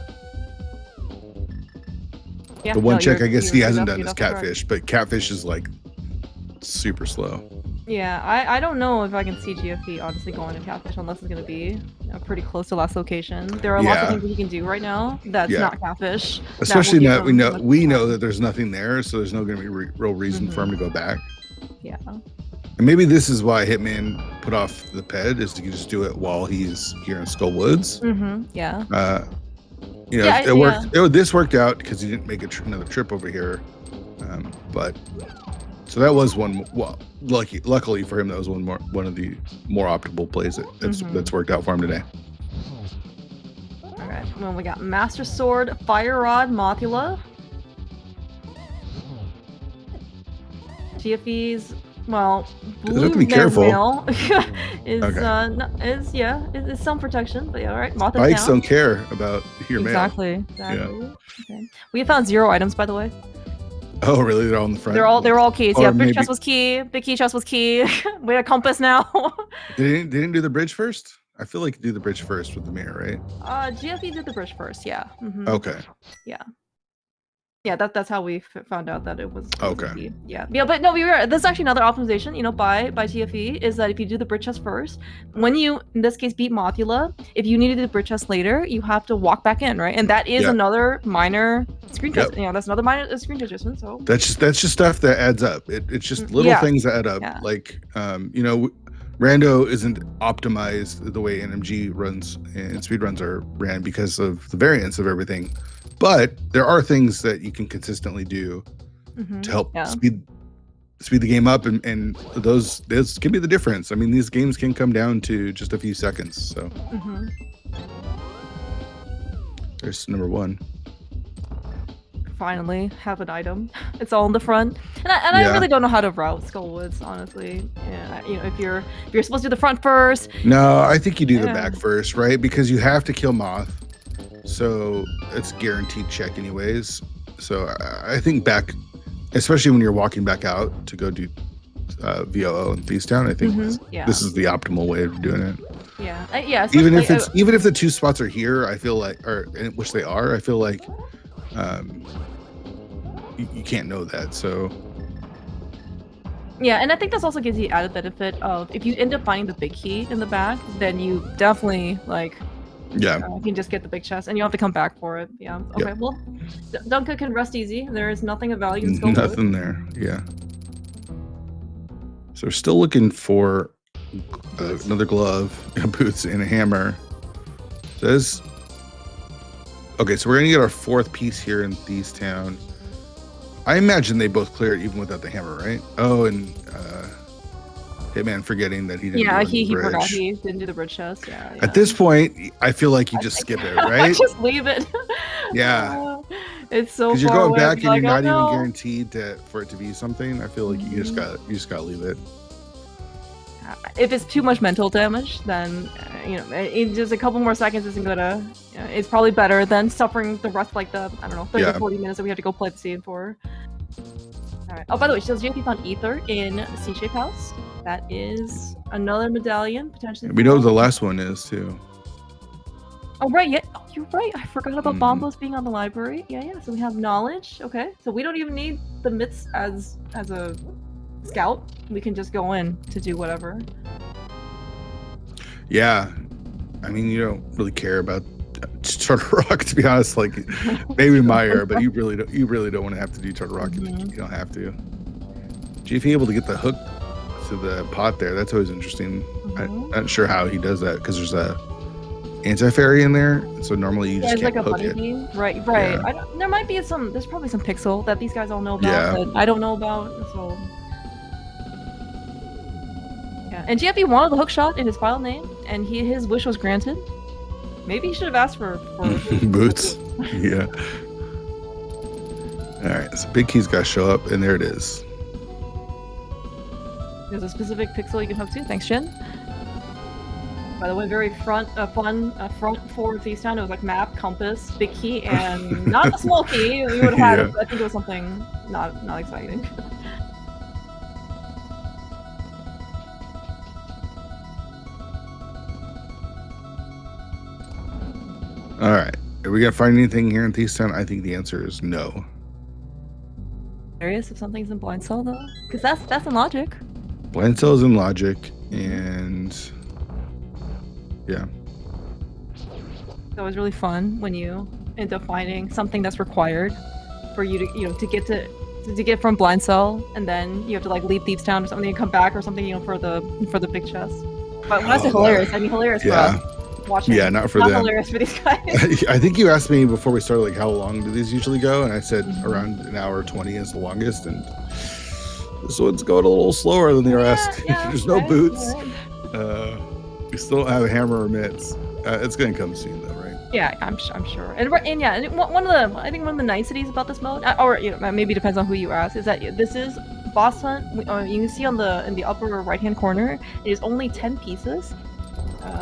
the one check I guess he hasn't done is catfish, but catfish is like super slow. Yeah, I don't know if I can see GFE honestly going to catfish unless it's going to be pretty close to last location. There are lots of things that you can do right now that's not catfish. Especially now we know that there's nothing there, so there's no going to be real reason for him to go back. Yeah. And maybe this is why Hitman put off the ped, is to just do it while he's here in Skull Woods. Yeah. It worked. This worked out because he didn't make another trip over here. But so that was one. Well, luckily for him, that was one of the more optimal plays that's worked out for him today. All right. Well, we got Master Sword, Fire Rod, Mothula. GFE's. Well, blue be careful. is some protection, but yeah, all right. Spikes don't care about your mail. Exactly. Yeah. Okay. We have found 0 items, by the way. Oh, really? They're all in the front. They were all keys. Yeah, big chest was key. Big key chest was key. We had a compass now. They didn't do the bridge first. I feel like do the bridge first with the mirror, right? GFE did the bridge first. Yeah. Okay. Yeah. Yeah, that's how we found out that it was okay. Yeah, but no, there's actually another optimization, by GFE, is that if you do the bridge chest first, when you in this case beat Mothula, if you need to do the bridge chest later, you have to walk back in, right? And that is another minor screen test. That's another minor screen adjustment. So that's just stuff that adds up. It's just little things that add up. Yeah. Like Rando isn't optimized the way NMG runs and speedruns are ran because of the variance of everything. But there are things that you can consistently do to help speed the game up, and those can be the difference. I mean, these games can come down to just a few seconds. So there's number 1. Finally have an item. It's all in the front, and I really don't know how to route Skullwoods, honestly. Yeah, you know, if you're supposed to do the front first. No, I think you do the back first, right? Because you have to kill Moth, so it's a guaranteed check anyways. So I think back, especially when you're walking back out to go do VOO and Feasttown, I think this is the optimal way of doing it. Yeah. Even if the 2 spots are here, I feel like, which they are, I feel like. You can't know that, so yeah, and I think this also gives you added benefit of if you end up finding the big key in the back, then you definitely you can just get the big chest and you don't have to come back for it. Okay, well, Duncan can rest easy. There is nothing of value in Skullwood. Nothing there. So we're still looking for another glove, boots, and a hammer. Okay, so we're gonna get our 4th piece here in Feasttown. I imagine they both clear it even without the hammer, right? Oh, and Hitman forgetting that he didn't. Yeah, he forgot he didn't do the bridge chest. Yeah. At this point, I feel like you just skip it, right? Just leave it. Yeah. It's so because you're going back and you're not even guaranteed for it to be something. I feel like you just gotta leave it. If it's too much mental damage, then in just a couple more seconds isn't gonna. It's probably better than suffering the rest, like the 30 to 40 minutes that we have to go play the scene for. All right. Oh, by the way, so JP found Ether in C-Shape House. That is another medallion potentially. We know the last one is too. Oh right, yeah. Oh, you're right. I forgot about Bombos being on the library. Yeah. So we have knowledge. Okay, so we don't even need the myths as a scout. We can just go in to do whatever. Yeah, I mean, you don't really care about Charter Rock, to be honest. Like maybe Meyer, but you really don't want to have to do Charter Rock. You don't have to. GF able to get the hook to the pot there. That's always interesting. I'm not sure how he does that because there's a anti-fairy in there, so normally you just can't hook it. Right. Yeah. There might be there's probably some pixel that these guys all know about that I don't know about. So. Yeah, and GFE wanted the hook shot in his file name, and his wish was granted. Maybe he should have asked for boots. Yeah. All right, so big key's got to show up, and there it is. There's a specific pixel you can hook to. Thanks, Jen. By the way, very fun for Feasttown. It was like map, compass, big key, and not a small key. We would have had it, but I think it was something not exciting. All right. Are we gonna find anything here in Feasttown? I think the answer is no. Curious if something's in Blind Cell though, because that's in Logic. Blind Cell is in Logic, and yeah. It's always really fun when you end up finding something that's required for you to get from Blind Cell, and then you have to like leave Thiefstown or something and come back or something, for the big chest. But when I say hilarious, I mean hilarious for us. Watching. Yeah, not for them. Hilarious for these guys. I think you asked me before we started, like, how long do these usually go? And I said around an hour 20 is the longest. And this one's going a little slower than the rest. There's no boots. Right. We still don't have a hammer or mitts. It's going to come soon, though, right? Yeah, I'm sure. And one of the niceties about this mode, or maybe depends on who you ask, is that this is boss hunt. You can see in the upper right hand corner, it is only 10 pieces.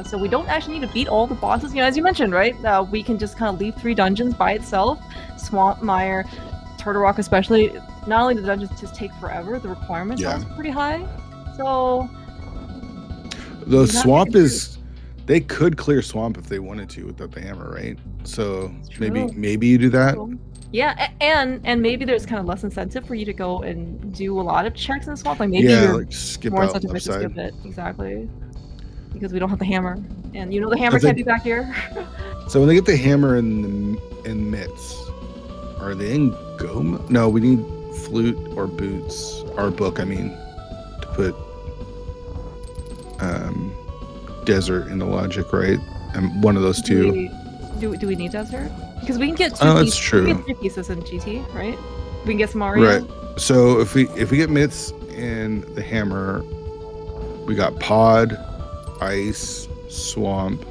So we don't actually need to beat all the bosses. As you mentioned, right? We can just kind of leave 3 dungeons by itself. Swamp, Mire, Turtle Rock especially. Not only do the dungeons just take forever, the requirements are pretty high. So... The swamp is... They could clear swamp if they wanted to without the hammer, right? So maybe you do that. Yeah, and maybe there's kind of less incentive for you to go and do a lot of checks in the swamp. Like maybe you're skip more out incentive to upside. skip it. Exactly. Because we don't have the hammer, and the hammer can't be back here. So when they get the hammer in mitts, are they in Goma? No, we need flute or boots, or book. I mean, to put desert in the Logic, right? And one of those two. Do we need desert? Because we can get Oh, that's true. We can get 3 pieces in GT, right? We can get some Mario. Right. So if we get myths and the hammer, we got pod, ice, swamp.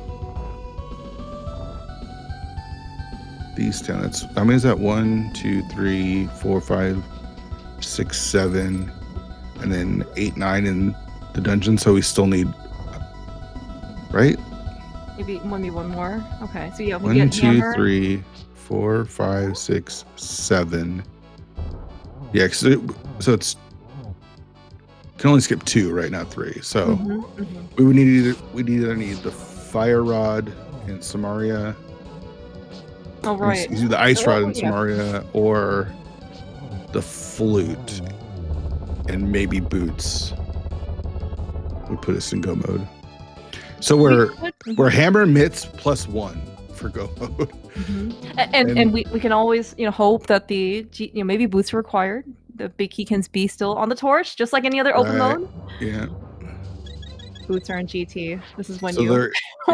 These 10. That's how many is that? 1, 2, 3, 4, 5, 6, 7, and then 8, 9 in the dungeon. So we still need, right? Maybe one more. Okay, so yeah, we 1, get 2, hammer. 3, 4, 5, 6, 7. Yeah, so it's can only skip 2, right? Not 3. So we would either need the fire rod in Samaria. Oh right. The ice rod in Samaria, or the flute, and maybe boots would put us in go mode. So we're hammer mitts +1 for go mode. And we can always hope that the maybe boots are required. The big key can be still on the torch, just like any other open mode. Yeah. Boots are in GT. This is when so there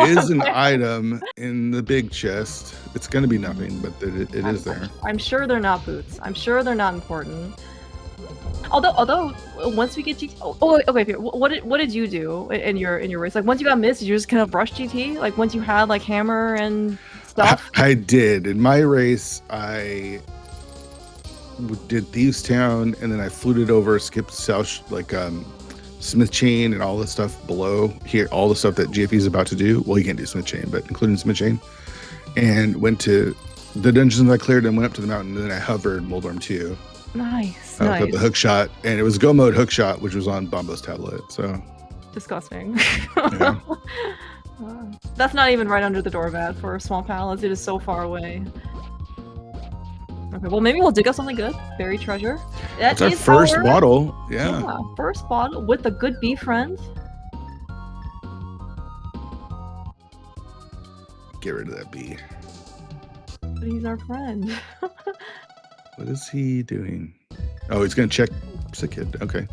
is an item in the big chest. It's going to be nothing, but it is there. I'm sure they're not boots. I'm sure they're not important. Although once we get GT, okay. What did you do in your race? Like once you got missed, did you just kind of rush GT? Like once you had like hammer and stuff. I did in my race. I did Thieves Town, and then I fluted over, skipped South, like Smith Chain and all the stuff below here, all the stuff that GFE is about to do. Well, you can't do Smith Chain, but including Smith Chain, and went to the dungeons I cleared and went up to the mountain, and then I hovered Moldorm 2. Nice. Got the hook shot, and it was go mode hook shot, which was on Bombo's tablet. So disgusting. Yeah. That's not even right under the doormat for Swamp Palace. It is so far away. Okay, well maybe we'll dig up something good. Buried treasure. That's our first bottle. Yeah, first bottle with a good bee friend. Get rid of that bee. But he's our friend. What is he doing? Oh, he's gonna check sick kid. Okay.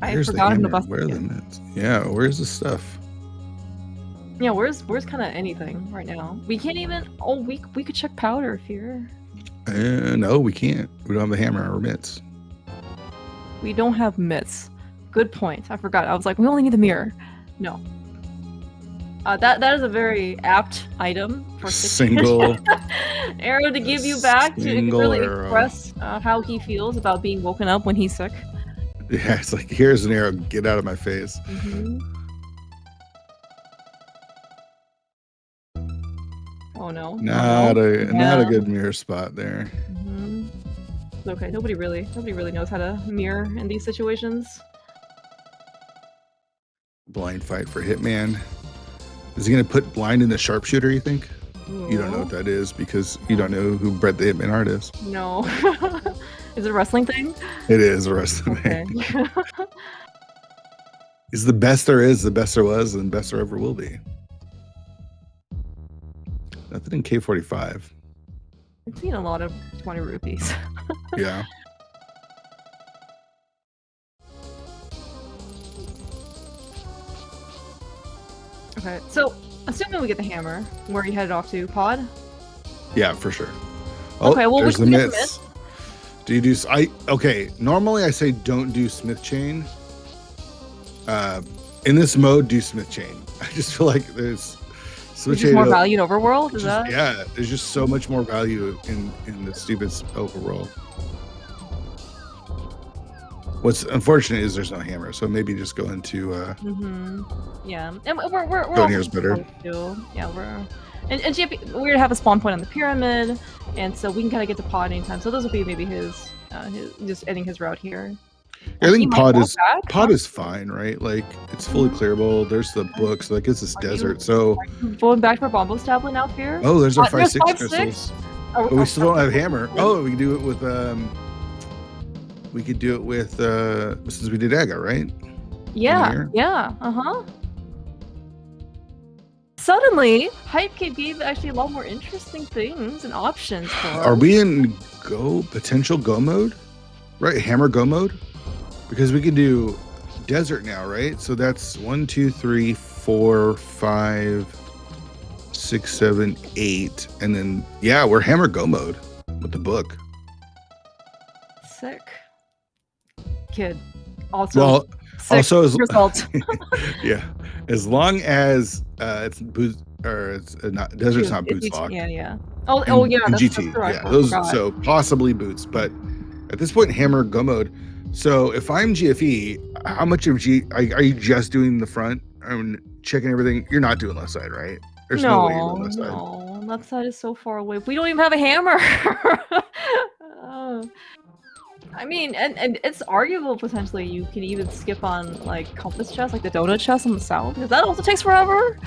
I forgot him about where are the mints? Yeah, where's the stuff? Yeah, where's kind of anything right now? We can't even. Oh, we could check powder here. No, we can't. We don't have the hammer or mitts. We don't have mitts. Good point. I forgot. I was like, we only need the mirror. No. That is a very apt item for single arrow to give you back to really express how he feels about being woken up when he's sick. Yeah, it's like, here's an arrow, get out of my face. Oh no. Not a good mirror spot there. It's okay. Nobody really knows how to mirror in these situations. Blind fight for Hitman. Is he gonna put blind in the sharpshooter, you think? Ooh. You don't know what that is because you don't know who Brett the Hitman Art is. No. Is it a wrestling thing? It is a wrestling thing. He's the best there is, the best there was, and the best there ever will be. Nothing in K45. I've seen a lot of 20 rupees. Yeah. Okay, so assuming we get the hammer, where are you headed off to? Pod? Yeah, for sure. Okay, well, there's we the can myths. Do you do? Okay. Normally, I say don't do Smith Chain. In this mode, do Smith Chain. I just feel like there's Smith Chain more value in Overworld. Is that? Yeah, there's just so much more value in the stupid Overworld. What's unfortunate is there's no hammer, so maybe just go into. Yeah, and we're going here's better. Yeah, and GP, we're gonna have a spawn point on the pyramid, and so we can kind of get to Pod anytime. So those will be maybe his just ending his route here. I think Pod is fine, right? Like it's fully clearable. There's the books, like it's this desert. So going back for Bombo's tablet now, Fear. Oh, there's our 5/6 crystals. But we still don't have hammer. Oh, we can do it with we could do it with since we did Aga, right? Yeah. Suddenly, Hypecade gave actually a lot more interesting things and options for us. Are we in potential go mode? Right, hammer go mode? Because we can do desert now, right? So that's 1, 2, 3, 4, 5, 6, 7, 8, and then yeah, we're hammer go mode with the book. Sick. Kid. Also. Well, also as result. yeah, as long as it's boots or it's not desert's not boots locked. Yeah. Oh yeah, and that's GT. right. Yeah, those so possibly boots, but at this point hammer go mode. So if I'm GFE, how much of are you just doing the front and checking everything? You're not doing left side, right? There's no way you're doing left side. No, left side is so far away. We don't even have a hammer. I mean, and it's arguable potentially you can even skip on like compass chest, like the donut chest on the south, because that also takes forever.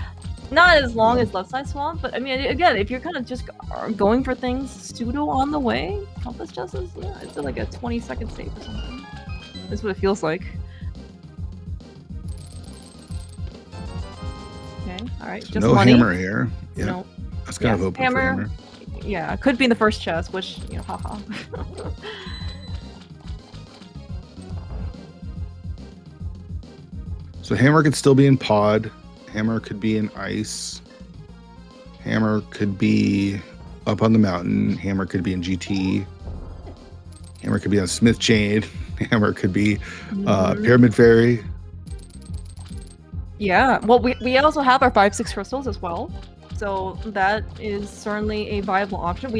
Not as long as left side swamp, but I mean, again, if you're kind of just going for things pseudo on the way, compass chest is it's like a 20-second save or something. That's what it feels like. Okay, all right, so just no money. Hammer here. Yeah, no. That's kind of open for hammer. Yeah, could be in the first chest, which haha. So hammer could still be in pod. Hammer could be in ice. Hammer could be up on the mountain. Hammer could be in GT. Hammer could be on Smith Chain. Hammer could be Pyramid Fairy. Yeah, well, we also have our 5-6 crystals as well. So that is certainly a viable option.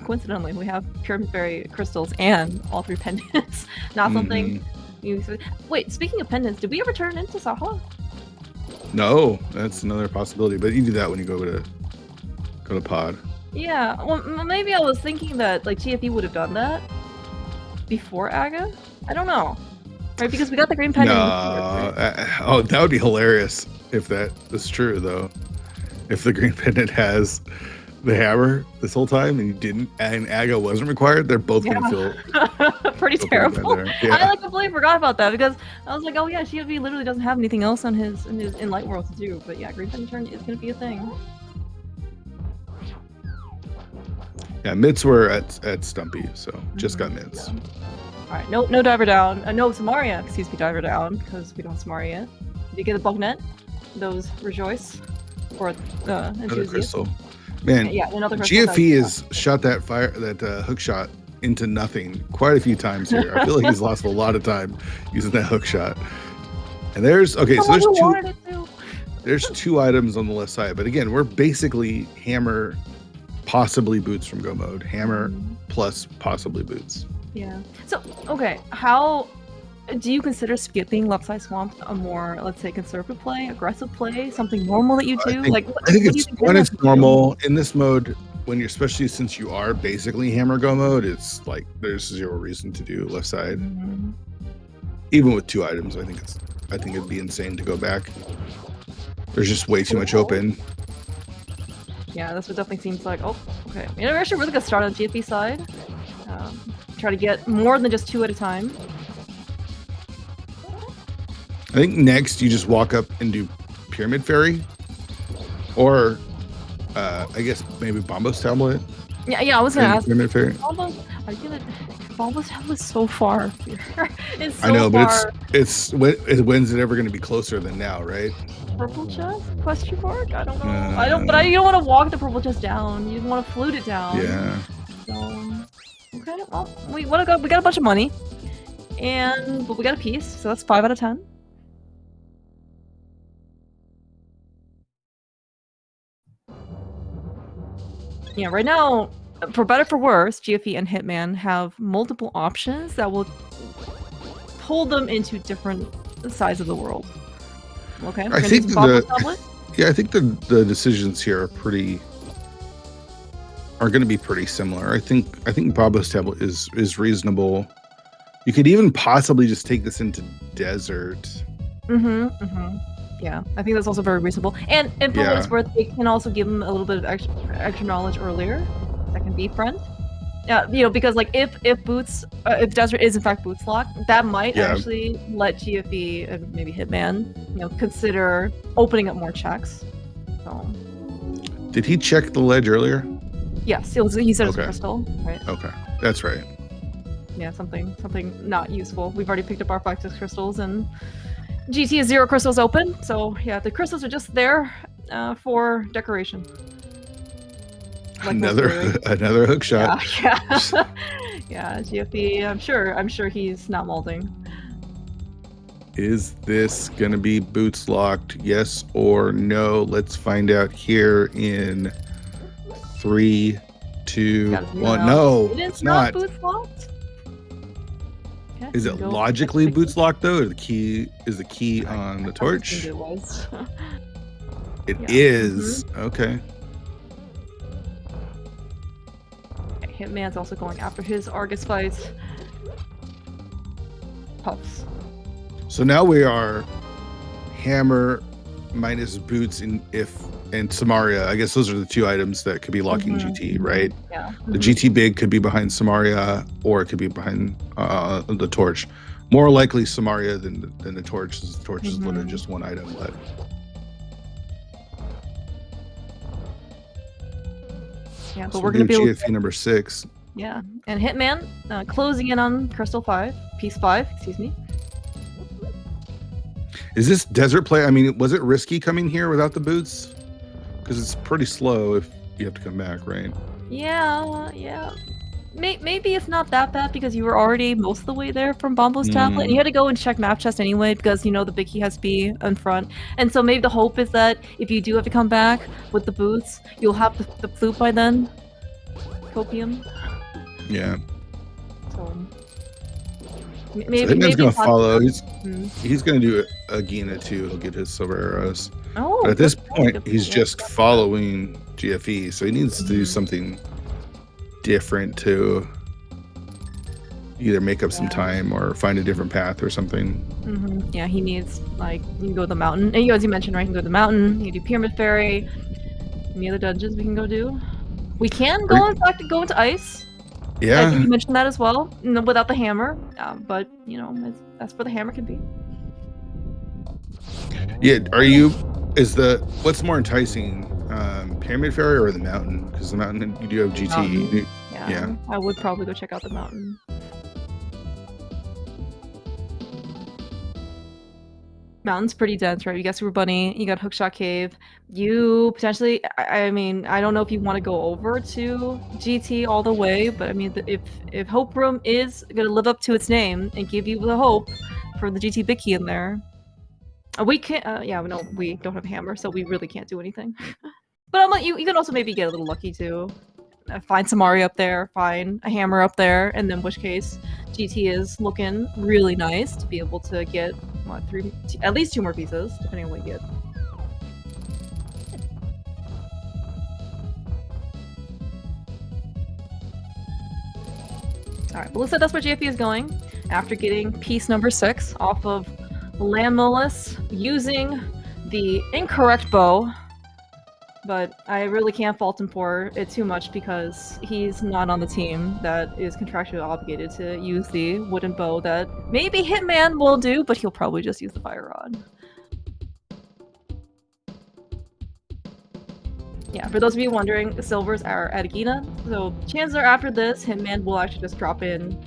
Coincidentally, we have Pyramid Fairy crystals and all 3 pendants. Not something you... Wait, speaking of pendants, did we ever turn into Saha? No, that's another possibility. But you do that when you go to pod. Yeah, well, maybe I was thinking that like TFE would have done that before Aga. I don't know, right? Because we got the green pendant. Oh, that would be hilarious if that is true, though. If the green pendant has the hammer this whole time and you didn't, and Aga wasn't required, they're both gonna feel pretty terrible. Yeah. I completely forgot about that because I was like, oh yeah, TFE literally doesn't have anything else on his in Light World to do. But yeah, green pendant turn is gonna be a thing. Yeah, mids were at Stumpy, so just got mids. Yeah. All right, no diver down. No Samaria, excuse me, diver down because we don't have Samaria yet. Did you get the bug net? Those rejoice or another crystal. Man, yeah, another crystal. GFE has shot that hook shot into nothing quite a few times here. I feel like he's lost a lot of time using that hook shot. And there's so there's 2 items on the left side, but again, we're basically hammer, possibly boots from go mode. Hammer plus possibly boots. Yeah. So okay, how do you consider skipping left side swamp a more, let's say, conservative play, aggressive play, something normal that you do? I think it's when it's normal in this mode. When you're, especially since you are basically hammer go mode, it's like there's 0 reason to do left side. Even with 2 items, I think it'd be insane to go back. There's just way too much open. Yeah, this one definitely seems like, oh, okay. You know, we're actually really good start on the GFE side. Try to get more than just 2 at a time. I think next you just walk up and do Pyramid Fairy, or I guess maybe Bombo's Tablet. Yeah, I was gonna ask. Pyramid Fairy. Bombo's Tablet is so far. It's so I know, far. but when's it ever going to be closer than now, right? Purple chest? Question mark? I don't know. But you don't want to walk the purple chest down. You want to flute it down. Yeah. So okay, well, we got a bunch of money, but we got a piece, so that's 5 out of 10. Yeah, right now, for better for worse, GFE and Hitman have multiple options that will pull them into different sides of the world. Okay, I think the decisions here are going to be pretty similar. I think Bombo's Tablet is reasonable. You could even possibly just take this into desert. Yeah, I think that's also very reasonable. And for what it's worth, it can also give them a little bit of extra knowledge earlier. That can be friend. Yeah, because like if desert is in fact boots locked, that might actually let GFE and maybe Hitman, consider opening up more checks. So. Did he check the ledge earlier? Yes, he said it was a crystal, right? Okay, that's right. Yeah, something not useful. We've already picked up our 5-6 crystals, and GT is 0 crystals open, so yeah, the crystals are just there for decoration. Like another hook shot. Yeah, yeah. Yeah, GFE, I'm sure he's not molding. Is this gonna be boots locked? Yes or no? Let's find out here in 3, 2, 1. No, it is it's not. boots locked. Okay, is it logically boots locked though? Or the key on the torch? It was. It is. Okay. Hitman's also going after his Argus fights. Puffs. So now we are hammer minus boots and Samaria. I guess those are the two items that could be locking GT, right? Yeah. The GT big could be behind Samaria, or it could be behind the torch. More likely Samaria than the torch. The torch is literally just one item, but. Yeah, but So we're gonna be GFE number 6. Yeah, and Hitman closing in on Crystal 5, Piece 5, excuse me. Is this desert play? I mean, was it risky coming here without the boots? Because it's pretty slow if you have to come back, right? Yeah. Maybe it's not that bad because you were already most of the way there from Bombo's tablet, and you had to go and check map chest anyway because, you know, the big key has to be in front. And so maybe the hope is that if you do have to come back with the boots, you'll have the flute by then. Copium. Yeah. So maybe Hitman's gonna follow. He's gonna do Agina too. He'll get his silver arrows. Oh, but at this point, he's just following GFE, so he needs to do something different to either make up some time or find a different path or something. Yeah, he needs, like, you can go to the mountain. And as you mentioned, right, you can go to the mountain, you can do Pyramid Ferry. Any other dungeons we can go do? We can go into ice. Yeah. I think you mentioned that as well, without the hammer. But, you know, that's where the hammer can be. Yeah, what's more enticing, Pyramid Ferry or the mountain? Because the mountain, you do have GT. Yeah, I would probably go check out the mountain. Mountain's pretty dense, right? You got Super Bunny, you got Hookshot Cave. You potentially, I mean, I don't know if you want to go over to GT all the way, but I mean, if Hope Room is going to live up to its name and give you the hope for the GT big key in there, we can't, no, we don't have a hammer, so we really can't do anything. But you can also maybe get a little lucky too. Find Samaria up there, find a hammer up there, and then in which case GT is looking really nice to be able to get at least 2 more pieces, depending on what you get. Alright, but looks like that's where GFE is going after getting piece number 6 off of Landmolus using the incorrect bow. But I really can't fault him for it too much because he's not on the team that is contractually obligated to use the wooden bow that maybe Hitman will do, but he'll probably just use the fire rod. Yeah, for those of you wondering, the silvers are at Agina, so chances are after this, Hitman will actually just drop in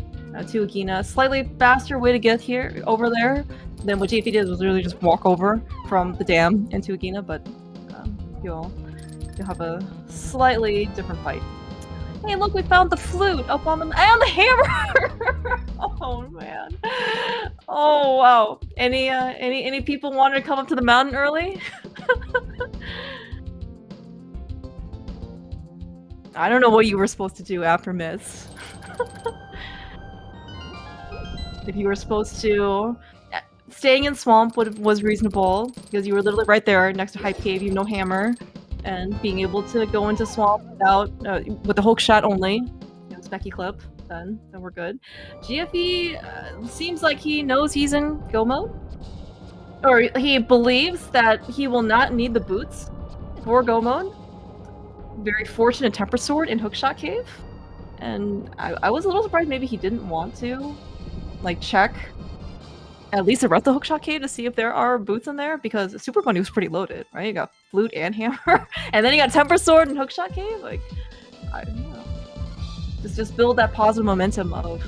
to Agina. Slightly faster way to get over there than what GFE did was literally just walk over from the dam into Agina, but you'll have a slightly different fight. Hey, look, we found the flute up on and the hammer. Oh man. Oh wow. Any people wanted to come up to the mountain early? I don't know what you were supposed to do after Miss. If you were supposed to staying in swamp was reasonable because you were literally right there next to Hype Cave, you have no hammer. And being able to go into swamp without with the hook shot only, Specky clip, then we're good. GFE seems like he knows he's in go mode, or he believes that he will not need the boots for go mode. Very fortunate Temper Sword in Hookshot Cave, and I was a little surprised maybe he didn't want to like check at least the rest of the Hookshot Cave to see if there are boots in there, because Super Bunny was pretty loaded, right? You got flute and hammer, and then you got Temper Sword and Hookshot Cave. Like, I don't know. Just build that positive momentum of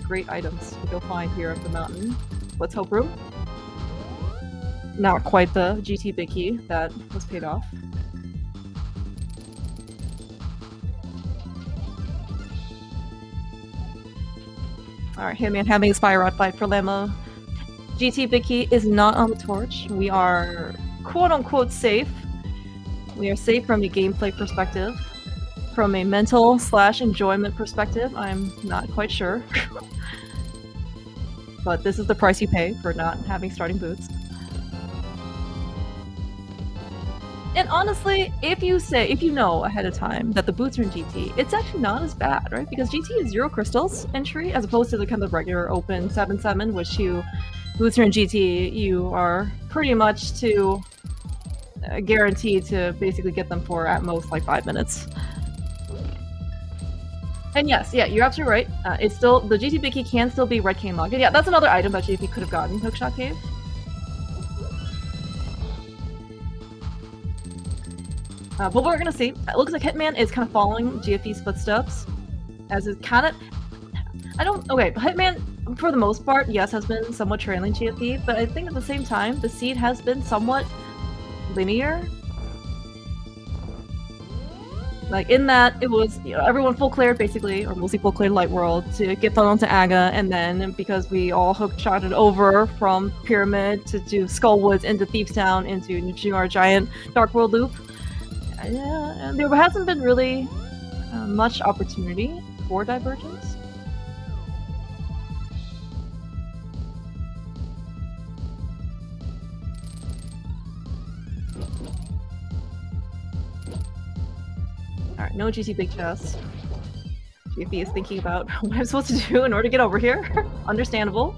great items to go find here at the mountain. Let's hope room. not quite the GT Big Key that was paid off. Alright, Hitman having a Spy Rod fight for Lambo. GT Big Key is not on the torch. We are quote-unquote safe. We are safe from a gameplay perspective. From a mental/enjoyment perspective, I'm not quite sure. But this is the price you pay for not having starting boots. And honestly, if you know ahead of time that the boots are in GT, it's actually not as bad, right? Because GT is 0 crystals entry, as opposed to the kind of regular open 7/7, which boots are in GT, you are pretty much guaranteed to basically get them for at most like 5 minutes. And yes, yeah, you're absolutely right. It's still the GT Big Key can still be Red Cane Locked. Yeah, that's another item that GT could have gotten Hookshot Cave. But we're gonna see. It looks like Hitman is kind of following GFE's footsteps, as it kind of. Okay, Hitman for the most part, yes, has been somewhat trailing GFE, but I think at the same time, the seed has been somewhat linear. Like in that it was everyone full cleared basically, or mostly full cleared Light World to get funneled to Aga, and then because we all hook-shotted over from Pyramid to do Skullwoods into Thieves Town into Nuclear Giant Dark World loop. Yeah, and there hasn't been really much opportunity for divergence. Alright, no GT Big Chest. GFE is thinking about what I'm supposed to do in order to get over here. Understandable.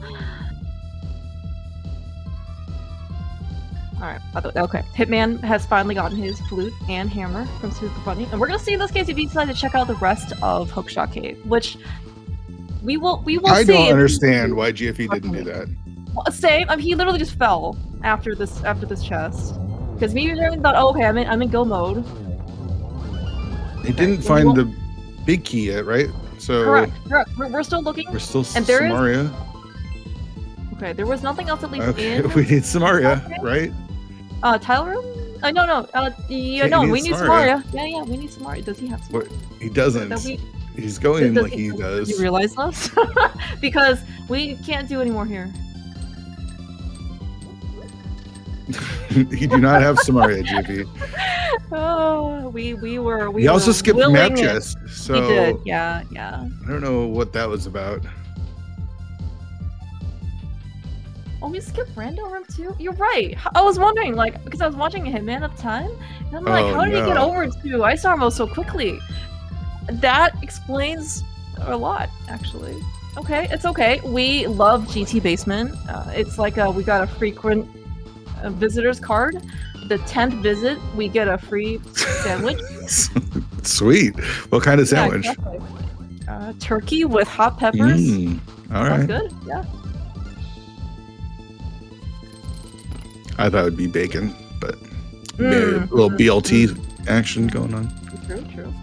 Alright, okay. Hitman has finally gotten his flute and hammer from Sphere-FUNity, and we're gonna see in this case if he decides to check out the rest of Hookshot Cave, which we will see. I don't understand why GFE didn't do that. Well, same. He literally just fell after this chest because me and Jeremy thought, oh, okay, I'm in go mode. They didn't find the big key yet, right? So correct. We're still looking. We're still and there Samaria. Okay, there was nothing else at least okay, in. we need Samaria, right? Tile room? No. Yeah, no, we need Samaria. Yeah, we need Samaria. Does he have Samaria? He doesn't. He's going like he does. You realize this? Because we can't do any more here. You do not have Samaria, GP. Oh, we were. We also skipped map chest, so we did. Yeah. I don't know what that was about. Oh, we skipped Rando Room too? You're right. I was wondering, like, because I was watching Hitman at the time, and I'm like, how did he get over to Ice Armor so quickly? That explains a lot, actually. Okay, it's okay. We love GT Basement. It's like we got a frequent visitors card. The 10th visit, we get a free sandwich. Sweet. What kind of sandwich? Yeah, exactly. Turkey with hot peppers. All right. That's good. Yeah. I thought it would be bacon, but maybe a little BLT action going on. True.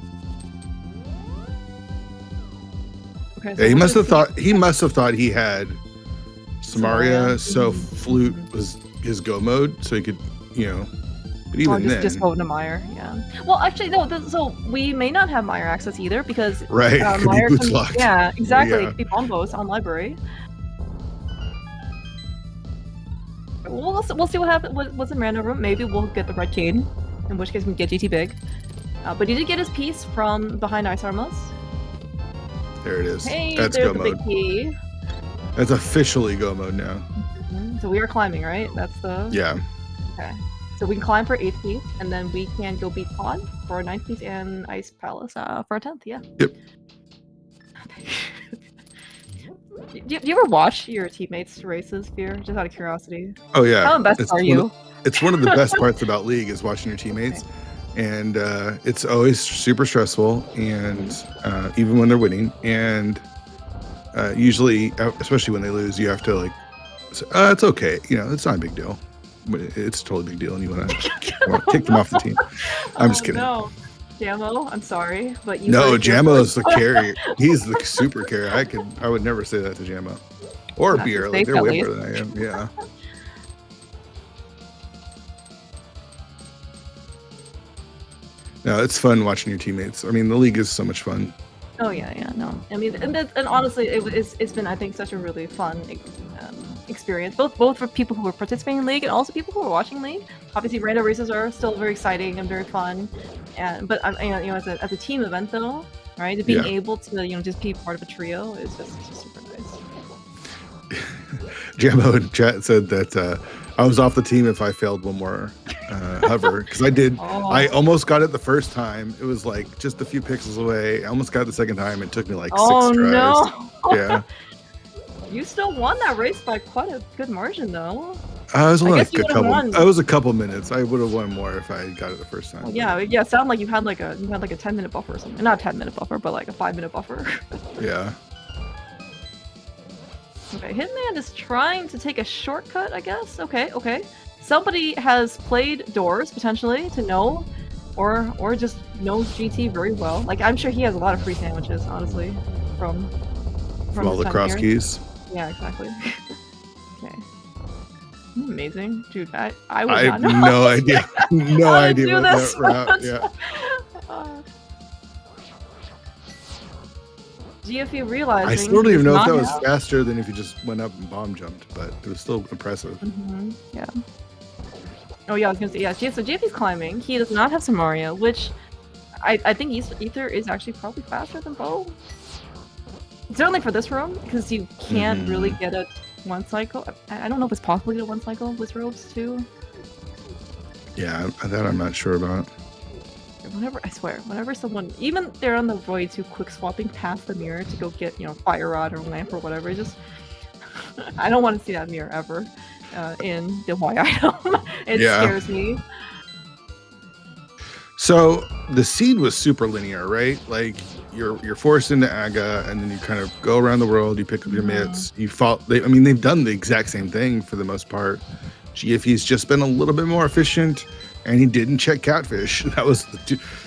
Okay, so yeah, he must have thought he had Samaria, so flute was his go mode, so he could, but even then. Just go to Meyer, yeah. Well, actually, no, so we may not have Meyer access either, because right, Meyer could be boots locked. Yeah, exactly. Yeah. It could be bombos on library. We'll see what happens. What's in Rando Room? Maybe we'll get the Red Cane, in which case we can get GT Big. But he did get his piece from behind Ice Armors. There it is. Hey, that's there's go the mode. Big key. That's officially go mode now. So we are climbing, right? That's the... Yeah. Okay. So we can climb for 8th piece, and then we can go beat Pod for 9th piece and Ice Palace for a 10th, yeah. Yep. Do you ever watch your teammates' races, Fear? Just out of curiosity. Oh yeah. How invested are you? It's one of the best parts about League is watching your teammates, and it's always super stressful, and even when they're winning, and usually, especially when they lose, you have to like, it's okay, it's not a big deal. It's a totally big deal, and you want to kick them off the team. I'm just kidding. No. Jammo, I'm sorry, but you. No, Jammo's the carrier. He's the super carrier. I would never say that to Jammo or Beer. Like, they're way better than I am. Yeah. No, it's fun watching your teammates. I mean, the league is so much fun. Oh yeah, no. I mean, and honestly, it's been, I think, such a really fun experience, both for people who are participating in League and also people who are watching League. Obviously, random races are still very exciting and very fun, but as a team event though, right? Being able to just be part of a trio is just super nice. Jambo in chat said that I was off the team if I failed one more hover, because I did. Oh. I almost got it the first time. It was like just a few pixels away. I almost got it the second time. It took me like 6 tries. No. Yeah. You still won that race by quite a good margin, though. I was only like a couple. I was a couple minutes. I would have won more if I got it the first time. Well, yeah. It sounded like you had like a 10-minute buffer or something. Not a 10-minute buffer, but like a 5-minute buffer. Yeah. Okay, Hitman is trying to take a shortcut, I guess. Okay. Somebody has played Doors potentially to know, or just knows GT very well. Like I'm sure he has a lot of free sandwiches, honestly, from all the cross keys. Yeah, exactly. Okay. Amazing, dude. I have no idea. No idea what that route. Yeah. GFU realizing. I still don't even know if that was faster than if you just went up and bomb jumped, but it was still impressive. Yeah. Oh yeah, I was gonna say yeah. So GFU's climbing. He does not have Samaria, which I think Ether is actually probably faster than Bo. Certainly for this room, because you can't really get a 1 cycle. I don't know if it's possible to get a 1 cycle with robes too. Yeah, that I'm not sure about. Whenever someone, even they're on the void to quick swapping past the mirror to go get, fire rod or lamp or whatever, I don't want to see that mirror ever in the Y item. It scares me. So the seed was super linear, right? Like you're forced into Aga, and then you kind of go around the world. You pick up your mitts. You fall. They've done the exact same thing for the most part. GFE's just been a little bit more efficient, and he didn't check catfish. That was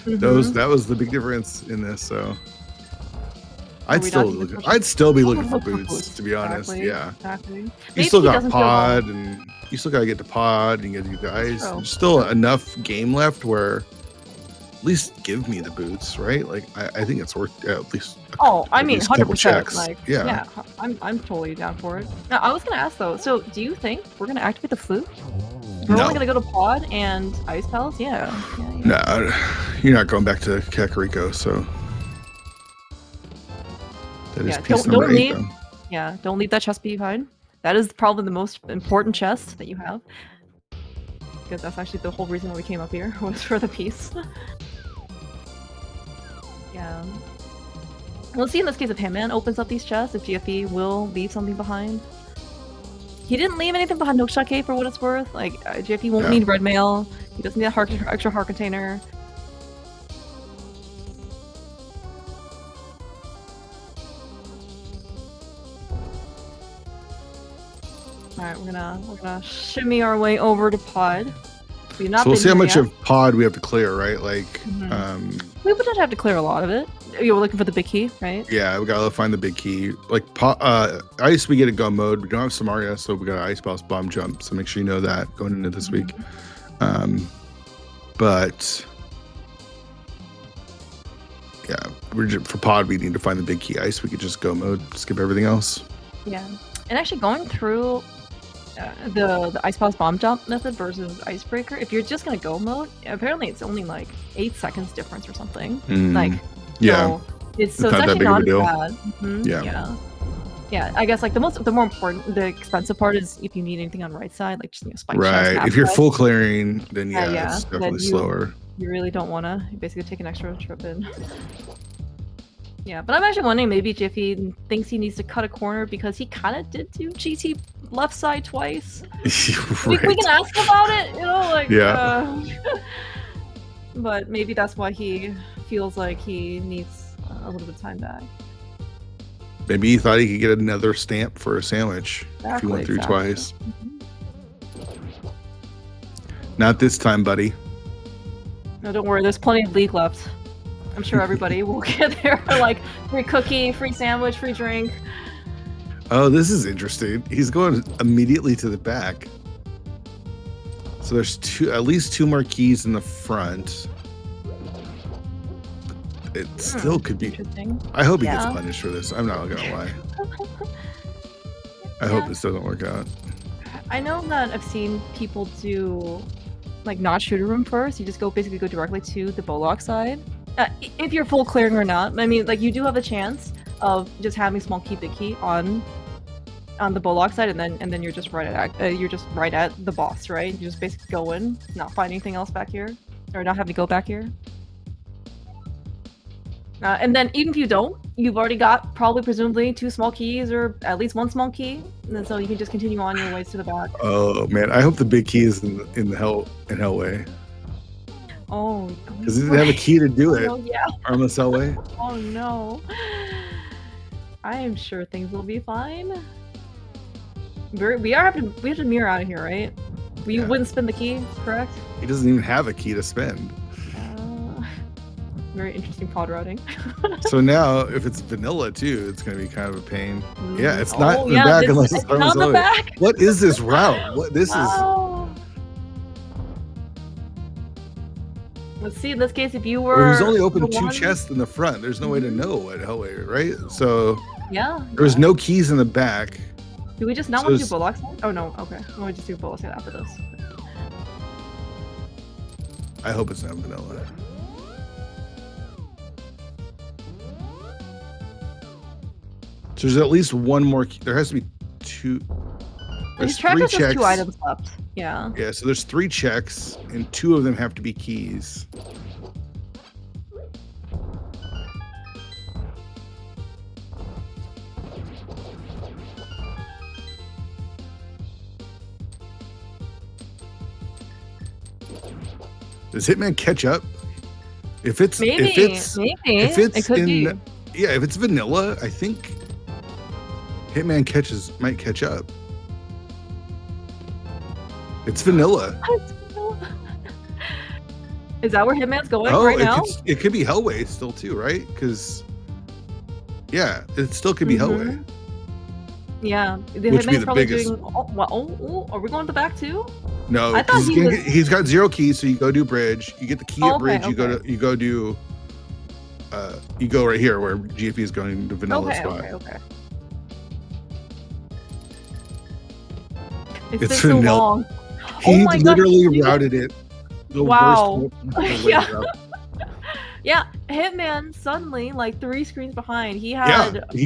that was the big difference in this. So I'd still be looking for boots, to be honest. Yeah. Exactly. You still got pod, and you still gotta get to pod, and you gotta do the ice. There's still enough game left where at least give me the boots, right? Like I think it's worth at least. I mean, 100%. Like, yeah, I'm totally down for it. Now, I was gonna ask though. So, do you think we're gonna activate the flute? We're only gonna go to pod and ice palace? Yeah. No, you're not going back to Kakariko, so that is piece number 8. Yeah, don't leave that chest behind. That is probably the most important chest that you have, because that's actually the whole reason why we came up here, was for the piece. Yeah. We'll see in this case if Hitman opens up these chests, if GFE will leave something behind. He didn't leave anything behind Nokshake for what it's worth. Like, GFE won't need red mail. He doesn't need a extra heart container. Alright, we're gonna shimmy our way over to pod. So we'll see how much of pod we have to clear, right? Like, we potentially have to clear a lot of it. You're looking for the big key, right? Yeah, we gotta find the big key. Like, ice, we get a go mode. We don't have Samaria, so we got ice palace bomb jump. So make sure you know that going into this week. But yeah, for pod, we need to find the big key. Ice, we could just go mode, skip everything else. Yeah, and actually going through the ice palace bomb jump method versus icebreaker, if you're just gonna go mode, apparently it's only like 8 seconds difference or something. Like, so it's actually not as bad. Yeah, I guess like the more important, the expensive part is if you need anything on right side, like just spike chest, if you're full clearing, then it's definitely slower. You really don't want to basically take an extra trip in. Yeah, but I'm actually wondering maybe GFE thinks he needs to cut a corner because he kind of did do GT left side twice. We can ask about it, but maybe that's why he feels like he needs a little bit of time back. Maybe he thought he could get another stamp for a sandwich if he went through twice. Not this time, buddy. No, don't worry. There's plenty of league left. I'm sure everybody will get there for like free cookie, free sandwich, free drink. Oh, this is interesting. He's going immediately to the back. So there's at least 2 more keys in the front. it still could be. Interesting. I hope he gets punished for this. I'm not gonna lie. I hope this doesn't work out. I know that I've seen people do like not shooter room first. You just basically go directly to the Bollock side. If you're full clearing or not. I mean, like you do have a chance of just having small key big key on the Bollock side, and then you're just right at the boss, right? You just basically go in, not find anything else back here, or not have to go back here. And then even if you don't, you've already got probably presumably 2 small keys or at least 1 small key, and then so you can just continue on your ways to the back. Oh man, I hope the big key is in Hellway. Oh, because he didn't have a key to do it. Oh, yeah. Armless Hellway. Oh no. I am sure things will be fine. We have to mirror out of here, right? We wouldn't spin the key, correct? He doesn't even have a key to spend. Very interesting pod routing. So now, if it's vanilla too, it's going to be kind of a pain. Yeah, it's not in the back unless it's not in the back. What is this route? What this is? Let's see. In this case, if you were, there's only open 2 chests in the front. There's no way to know what Hellway, right? So there's no keys in the back. Do we just not want to do Bullocks? Oh no. Okay, we'll just do Bullocks after this. I hope it's not vanilla. So there's at least 1 more key. There has to be 2. There's 3 checks. 2 items left. Yeah. Yeah, so there's 3 checks, and 2 of them have to be keys. Does Hitman catch up? If it's maybe it could be. Yeah, if it's vanilla, I think Hitman might catch up. It's vanilla. Is that where Hitman's going right now? It could be Hellway still too, right? Because it still could be Hellway. Yeah, which would be the biggest. Are we going to the back too? No, he's got 0 keys, so you go do bridge. You get the key at bridge. You go do. You go right here where GFE is going to vanilla spot. Okay. It's been so long. He literally routed it. Wow. Yeah, Hitman suddenly like 3 screens behind. He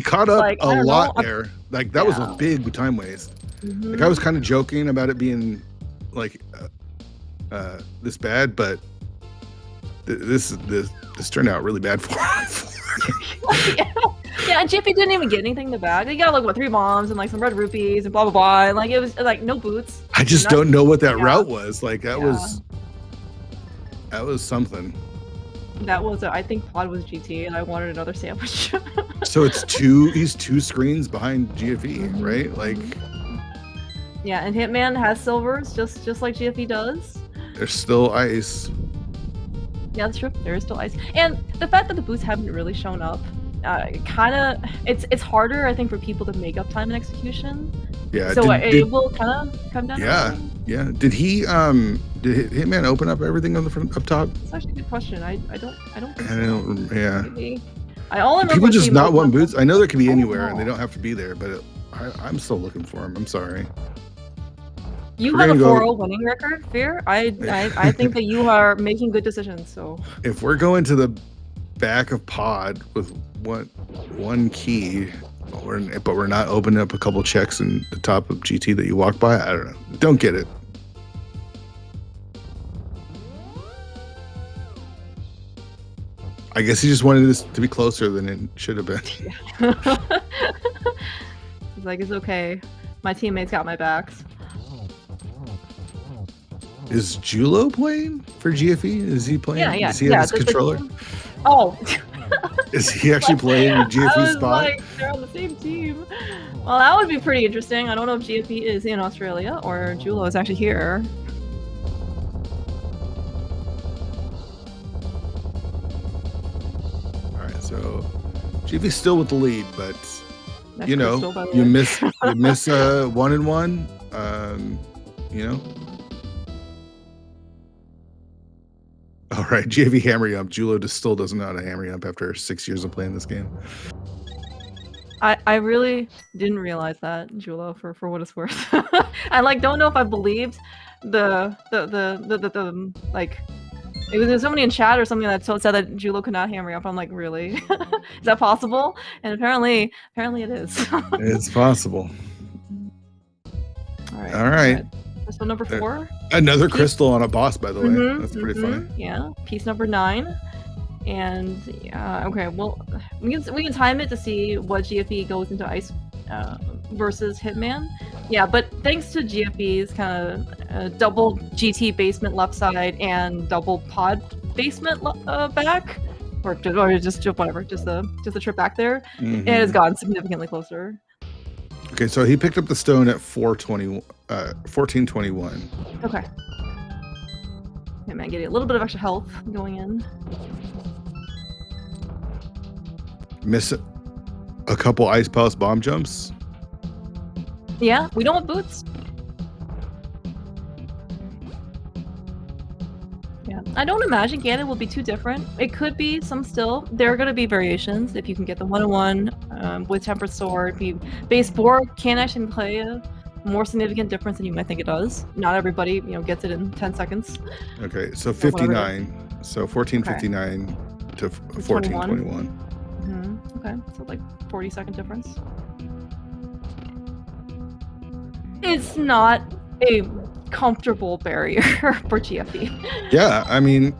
caught up a lot there. Like that was a big time waste. Like I was kind of joking about it being like this bad, but this turned out really bad for him. And GFE didn't even get anything in the bag. He got like 3 bombs and like some red rupees and blah blah blah. And like it was like no boots. I just don't know what that route was. Like that was something. That was I think Pod was GT and I wanted another sandwich. So it's 2. He's 2 screens behind GFE, right? Like. Yeah, and Hitman has silvers just like GFE does. There's still ice. Yeah, that's true. There is still ice, and the fact that the boots haven't really shown up, it's harder, I think, for people to make up time and execution. Yeah. So it will kind of come down. Yeah. Did Hitman open up everything on the front up top? That's actually a good question. I don't. Yeah. Maybe. All I remember people just not want boots. I know they can be anywhere and they don't have to be there, but I'm still looking for them. I'm sorry. You have a 4-0 winning record, Fear. I think that you are making good decisions. So if we're going to the back of pod with 1 key, but we're not opening up a couple checks in the top of GT that you walk by, I don't know. Don't get it. I guess he just wanted this to be closer than it should have been. He's like, it's okay. My teammates got my backs. Is Julo playing for GFE? Is he playing? Yeah. Does he have his controller? Oh. Is he actually playing in GFE spot? Like, they're on the same team. Well, that would be pretty interesting. I don't know if GFE is in Australia or Julo is actually here. Alright, so GFE's still with the lead, but That's you miss 1-1. All right, GFE hammer jump. Julo just still doesn't know how to hammer jump after 6 years of playing this game. I really didn't realize that, Julo, for what it's worth. I like don't know if I believed the like there's somebody in chat or something that said that Julo could not hammer up. I'm like, really? Is that possible? And apparently it is. It's possible. All right. Crystal number 4. Another crystal on a boss, by the way. That's pretty funny. Yeah. Piece number 9. And yeah, okay, well, we can time it to see what GFE goes into Ice versus Hitman. Yeah, but thanks to GFE's kind of double GT basement left side and double pod basement back, or just whatever, just the trip back there, it has gotten significantly closer. Okay, so he picked up the stone at 1421. Okay. Okay, man, getting a little bit of extra health going in. Miss a couple Ice Palace bomb jumps. Yeah, we don't want boots. Yeah, I don't imagine Ganon will be too different. It could be some still. There are going to be variations if you can get the 101 with Tempered Sword. Base 4 can actually play a more significant difference than you might think it does. Not everybody, gets it in 10 seconds. Okay, so 59. So 1459 to 1421. Okay, so like 40-second difference. It's not a comfortable barrier for GFE. Yeah, I mean,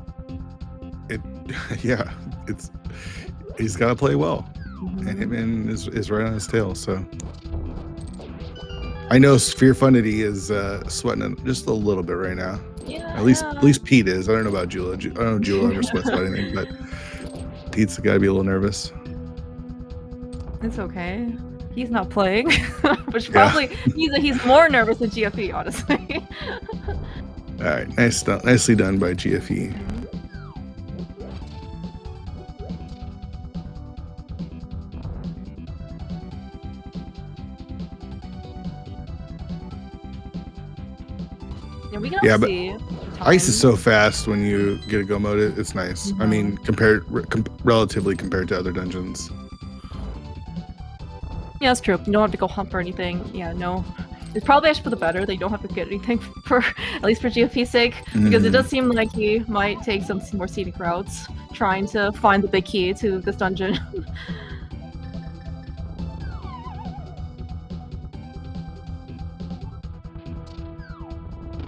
he's got to play well, and Hitman is right on his tail. So I know Sphere-FUnity is sweating it just a little bit right now. Yeah. At least Pete is. I don't know about Jula. I don't know if Jula ever sweats about anything, but Pete's got to be a little nervous. It's okay. He's not playing, which probably he's more nervous than GFE, honestly. All right, nicely done by GFE. Yeah, we can but see Ice is so fast when you get a go mode. It's nice. I mean, relatively compared to other dungeons. Yeah, that's true. You don't have to go hunt for anything. Yeah, no. It's probably actually for the better. They don't have to get anything at least for GFP's sake, because it does seem like he might take some more scenic routes, trying to find the big key to this dungeon.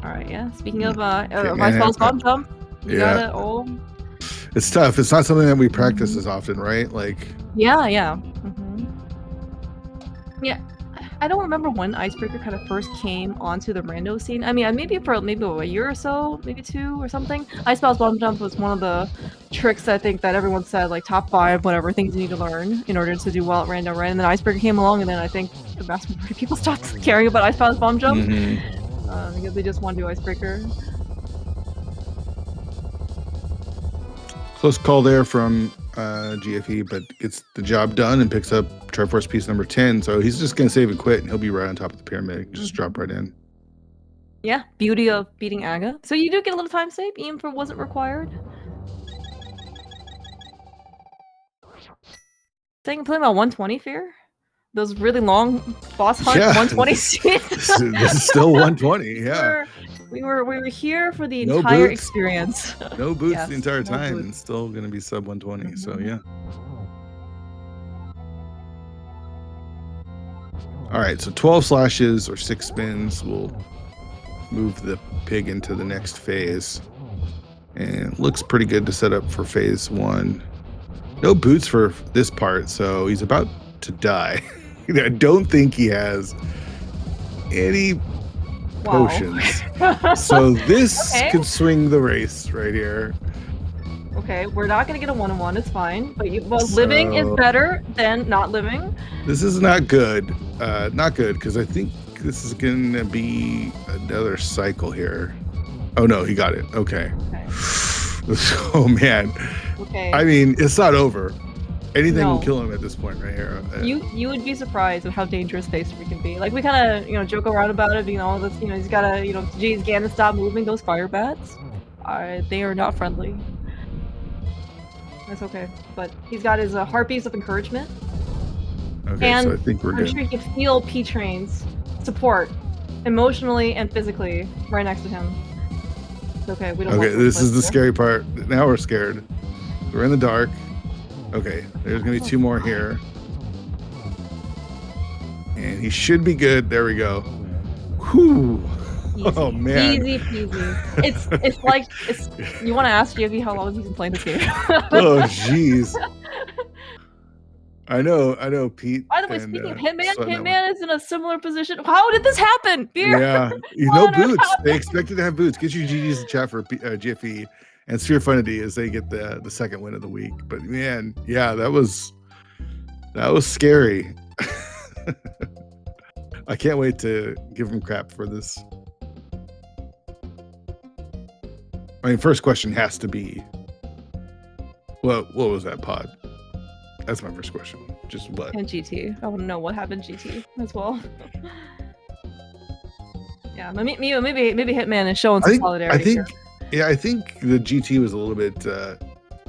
Alright, yeah. Speaking of Ice Palace bomb jump, you got it. It's tough. It's not something that we practice as often, right? Like. Yeah. Yeah, I don't remember when Icebreaker kind of first came onto the rando scene. I mean, maybe for a year or so, maybe 2 or something. Ice Palace bomb jump was one of the tricks I think that everyone said, like top 5, whatever things you need to learn in order to do well at rando, right? And then Icebreaker came along, and then I think the vast majority of people stopped caring about Ice Palace bomb jump because they just want to do Icebreaker. Close call there from GFE, but gets the job done and picks up Triforce piece number 10. So he's just going to save and quit, and he'll be right on top of the pyramid. Just drop right in. Yeah, beauty of beating Aga. So you do get a little time save, even if it wasn't required. Saying playing about 120 Fear? Those really long boss hunt 120 scenes? This is still 120, yeah. We were here for the entire experience. No boots the entire time, and still going to be sub 120. So yeah. All right, so 12 slashes or 6 spins will move the pig into the next phase, and it looks pretty good to set up for phase 1. No boots for this part, so he's about to die. I don't think he has any potions. So this could swing the race right here. Okay, we're not gonna get a 1-on-1, it's fine. But living is better than not living. This is not good. Not good, because I think this is gonna be another cycle here. Oh no, he got it. Okay. Oh man. Okay. I mean, it's not over. Anything will kill him at this point right here. You would be surprised at how dangerous phase 3 can be. Like, we kind of, joke around about it, all this, he's gotta, geez, Ganon, stop moving those fire bats. They are not friendly. That's okay. But he's got his heartbeats of encouragement. Okay, And so I think we're I'm good. sure he can feel P-Train's support, emotionally and physically, right next to him. It's okay, we don't Okay, want this is the here. scary part. Now we're scared. We're in the dark. Okay, there's gonna be 2 more here. And he should be good. There we go. Whew. Easy. Oh man. Easy peasy. It's like you want to ask JV how long he's been playing this game. Oh jeez. I know, Pete. By the way, and, speaking of Hitman, Sutton, Hitman is in a similar position. How did this happen? Beer? Yeah, you know, boots. They expected to have boots. Get your GGs in chat for GFE and Sphere-FUNity as they get the second win of the week. But man, yeah, that was scary. I can't wait to give him crap for this. I mean, first question has to be, what was that pod? That's my first question. Just what? And GT. I want to know what happened GT as well. Yeah, maybe Hitman is showing some solidarity here. Yeah, I think the GT was a little bit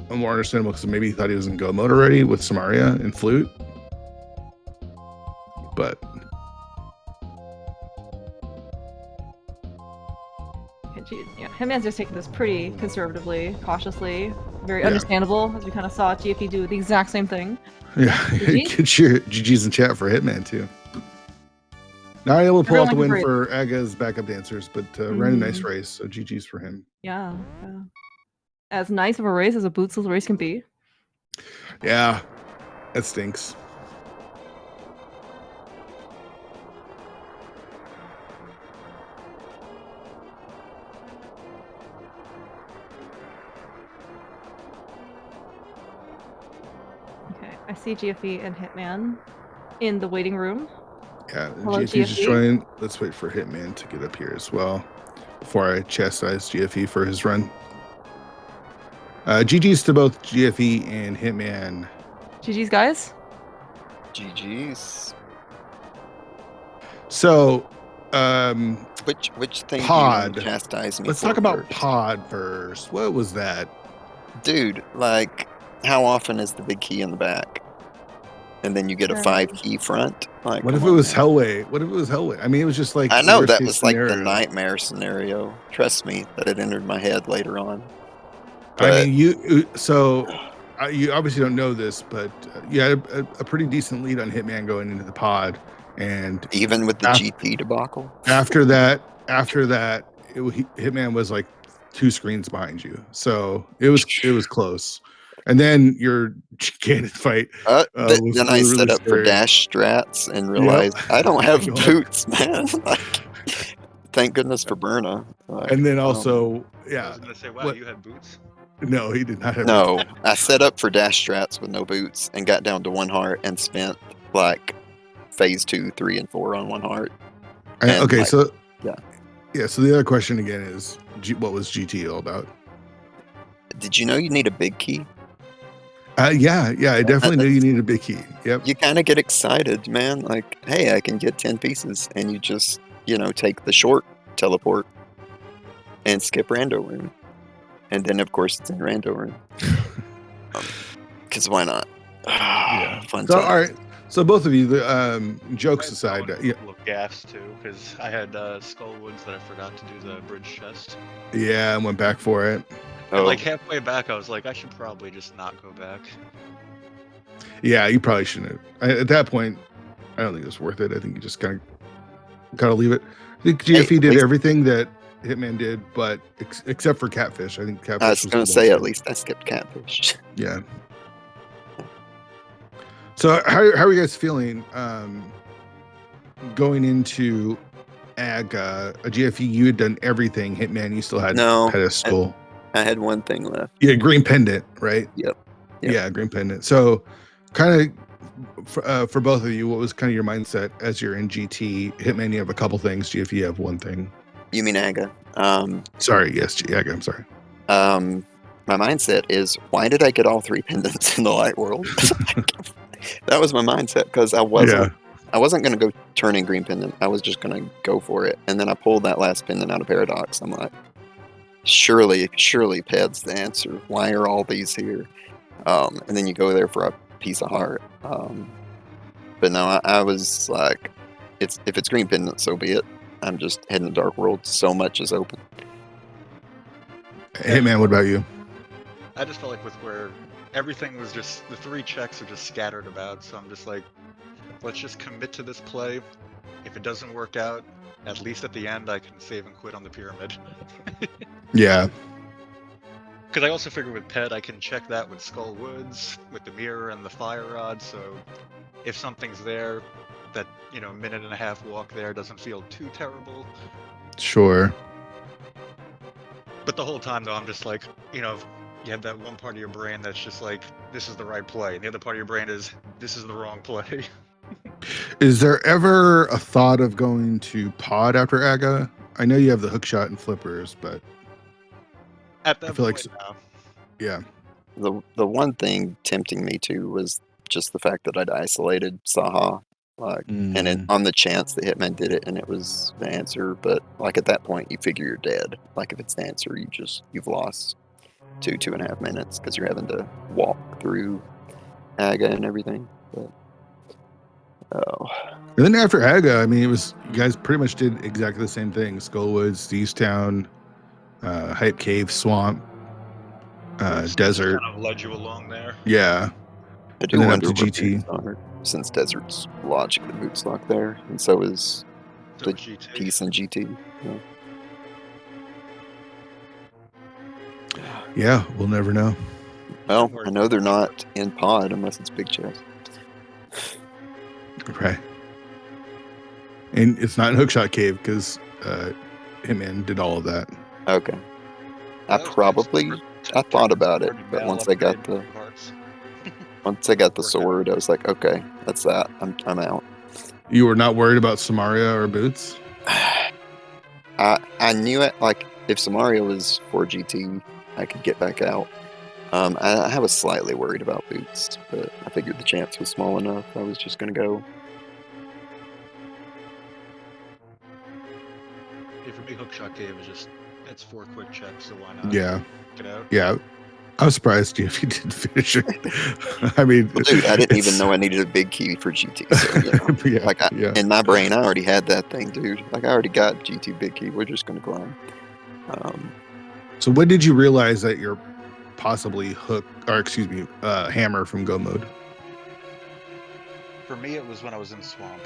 more understandable because maybe he thought he was in go mode already with Samaria and Flute. But yeah, Hitman's just taking this pretty conservatively, cautiously, very understandable, as we kind of saw GFE do the exact same thing. Yeah, get your GGs in chat for Hitman too. Not able to pull out the win for Aga's backup dancers, but ran a nice race, so GG's for him. Yeah, as nice of a race as a bootsless race can be. Yeah, that stinks. Okay, I see GFE and Hitman in the waiting room. Yeah, GFE's just joining. Let's wait for Hitman to get up here as well before I chastise GFE for his run. GG's to both GFE and Hitman. GG's, guys. GG's. So, which thing pod. Do you chastise me Let's for talk about first? pod first. What was that? Dude, like, how often is the big key in the back? And then you get a 5 key front? Like, what if it was Hellway? What if it was Hellway? I mean, it was just like... I know, that was like the nightmare scenario. Trust me, that it entered my head later on. But, I mean, you obviously don't know this, but you had a pretty decent lead on Hitman going into the pod. And even with the GT debacle? After that, Hitman was like 2 screens behind you. So it was close. And then your Ganon fight. Then I set up for dash strats and realized I don't have boots, man. Like, thank goodness for Berna. Like, and then also, I was gonna say, wow, you had boots? No, he did not have boots. No, I set up for dash strats with no boots and got down to 1 heart and spent like phase 2, 3, and 4 on 1 heart. Okay, like, so yeah. So the other question again is, what was GT all about? Did you know you need a big key? Yeah, I definitely knew you needed a big key. Yep. You kind of get excited, man. Like, hey, I can get 10 pieces, and you just, take the short teleport and skip rando room, and then of course it's in rando room. Because why not? Yeah. Fun. So all right. So both of you, jokes aside, Little gaffs too, because I had skull woods that I forgot to do the bridge chest. Yeah, I went back for it. And like halfway back, I was like, I should probably just not go back. Yeah, you probably shouldn't have. At that point, I don't think it was worth it. I think you just kind of gotta leave it. I think GFE did everything that Hitman did, but except for Catfish. I think Catfish. I was gonna say, at least I skipped Catfish. Yeah. So how are you guys feeling going into a GFE? You had done everything. Hitman, you still had a skull. I had one thing left. Yeah, green pendant, right? Yep. Yeah, green pendant. So kind of for both of you, what was kind of your mindset as you're in GT? Hitman, you have a couple things. GFE, you have one thing. You mean Aga? Sorry, yes, Aga, I'm sorry. My mindset is, why did I get all 3 pendants in the light world? That was my mindset, because I wasn't going to go turn in green pendant. I was just going to go for it. And then I pulled that last pendant out of Paradox. I'm like, surely Ped's the answer. Why are all these here? And then you go there for a piece of heart. But no, I was like, if it's green pendant, so be it. I'm just heading to Dark World. So much is open. Hitman, what about you? I just felt like with where everything was just, the 3 checks are just scattered about, so I'm just like, let's just commit to this play. If it doesn't work out, at least at the end I can save and quit on the pyramid. Yeah. Because I also figure with Pet I can check that with Skull Woods, with the mirror and the fire rod, so if something's there, that, you know, minute and a half walk there doesn't feel too terrible. Sure. But the whole time, though, I'm just like, you know, you have that one part of your brain that's just like, this is the right play, and the other part of your brain is, this is the wrong play. Is there ever a thought of going to pod after Aga? I know you have the hook shot and flippers, but At that I feel point, like now. yeah. The one thing tempting me to was just the fact that I'd isolated Saha, like, and it, on the chance that Hitman did it and it was the answer. But like at that point, you figure you're dead. Like if it's the answer, you've lost 2.5 minutes because you're having to walk through Aga and everything. But and then after Aga, I mean, it was, you guys pretty much did exactly the same thing: Skullwoods, Steve's Town, Hype Cave, Swamp, Desert. Kind of led you along there. Yeah. I do And then up wonder to where GT. boots are, since Desert's logically boots locked there, and so is So the GT. piece in GT. Yeah, we'll never know. Well, I know they're not in pod unless it's big chest. Right. And it's not in Hookshot Cave because Hitman did all of that. Okay. I thought about it, but once I got the sword, I was like, okay, that's that. I'm out. You were not worried about Samaria or boots? I knew it. Like if Samaria was 4GT, I could get back out. I was slightly worried about boots, but I figured the chance was small enough. I was just gonna go. Yeah, for me, Hookshot Cave is just, it's 4 quick checks, so why not? Yeah. Get out. Yeah. I was surprised if you did finish it. I mean, well, dude, I didn't even know I needed a big key for GT. So, you know, in my brain, I already had that thing, dude. Like I already got GT big key. We're just gonna climb. So when did you realize that you're possibly hammer from Go Mode? For me, it was when I was in Swamp.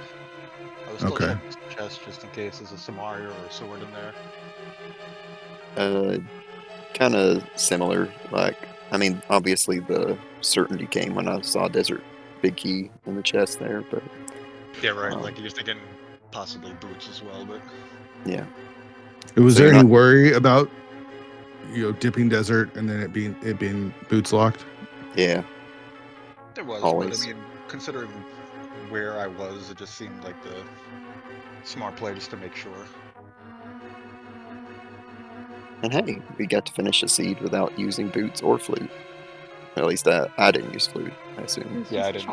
I was still checking the chest just in case there's a Samaria or a sword in there. Kind of similar. Like, I mean, obviously the certainty came when I saw Desert big key in the chest there, but yeah, right. Like you're thinking possibly boots as well, but yeah. Was there any worry about dipping Desert and then it being boots locked? Yeah, there was. Always. But I mean, considering where I was, it just seemed like the smart play just to make sure. And hey, we got to finish a seed without using boots or flute. At least I didn't use flute, I assume. Yeah, I didn't.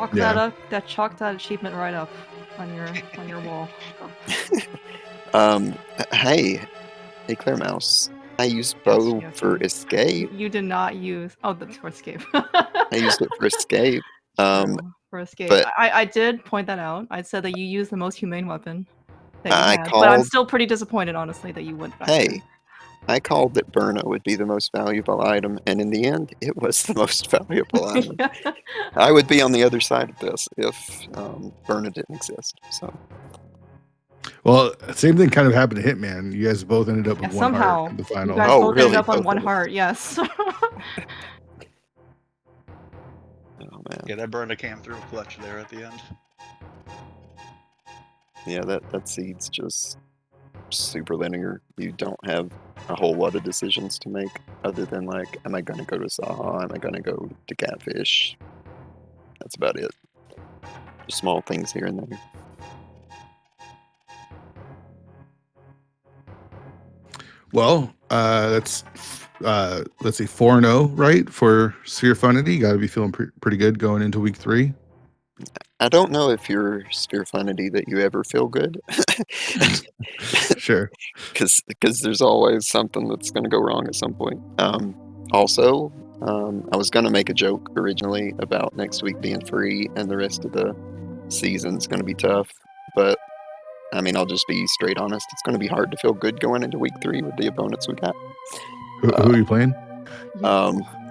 Chalk that achievement right up on your wall. Hey, Claire Mouse. I used bow for escape. You did not use. Oh, that's for escape. I used it for escape. For escape. But I did point that out. I said that you used the most humane weapon that you had. Called, but I'm still pretty disappointed, honestly, that you went back. Hey, I called that Burna would be the most valuable item, and in the end, it was the most valuable item. I would be on the other side of this if Burna didn't exist. So. Well, same thing kind of happened to Hitman. You guys both ended up with one heart in the final. You guys both ended up on one heart, yes. Oh man. Yeah, that Burna came through clutch there at the end. Yeah, that seed's just super linear. You don't have a whole lot of decisions to make other than like, am I gonna go to Saha? Am I gonna go to Catfish? That's about it. Just small things here and there. Well, let's see, 4-0, right, for Sphere-FUnity. You got to be feeling pretty good going into week 3. I don't know if you're Sphere-FUnity that you ever feel good. Sure. Because there's always something that's going to go wrong at some point. Also, I was gonna make a joke originally about next week being free and the rest of the season's gonna be tough, but I mean, I'll just be straight honest. It's gonna be hard to feel good going into week 3 with the opponents we got. Who are you playing?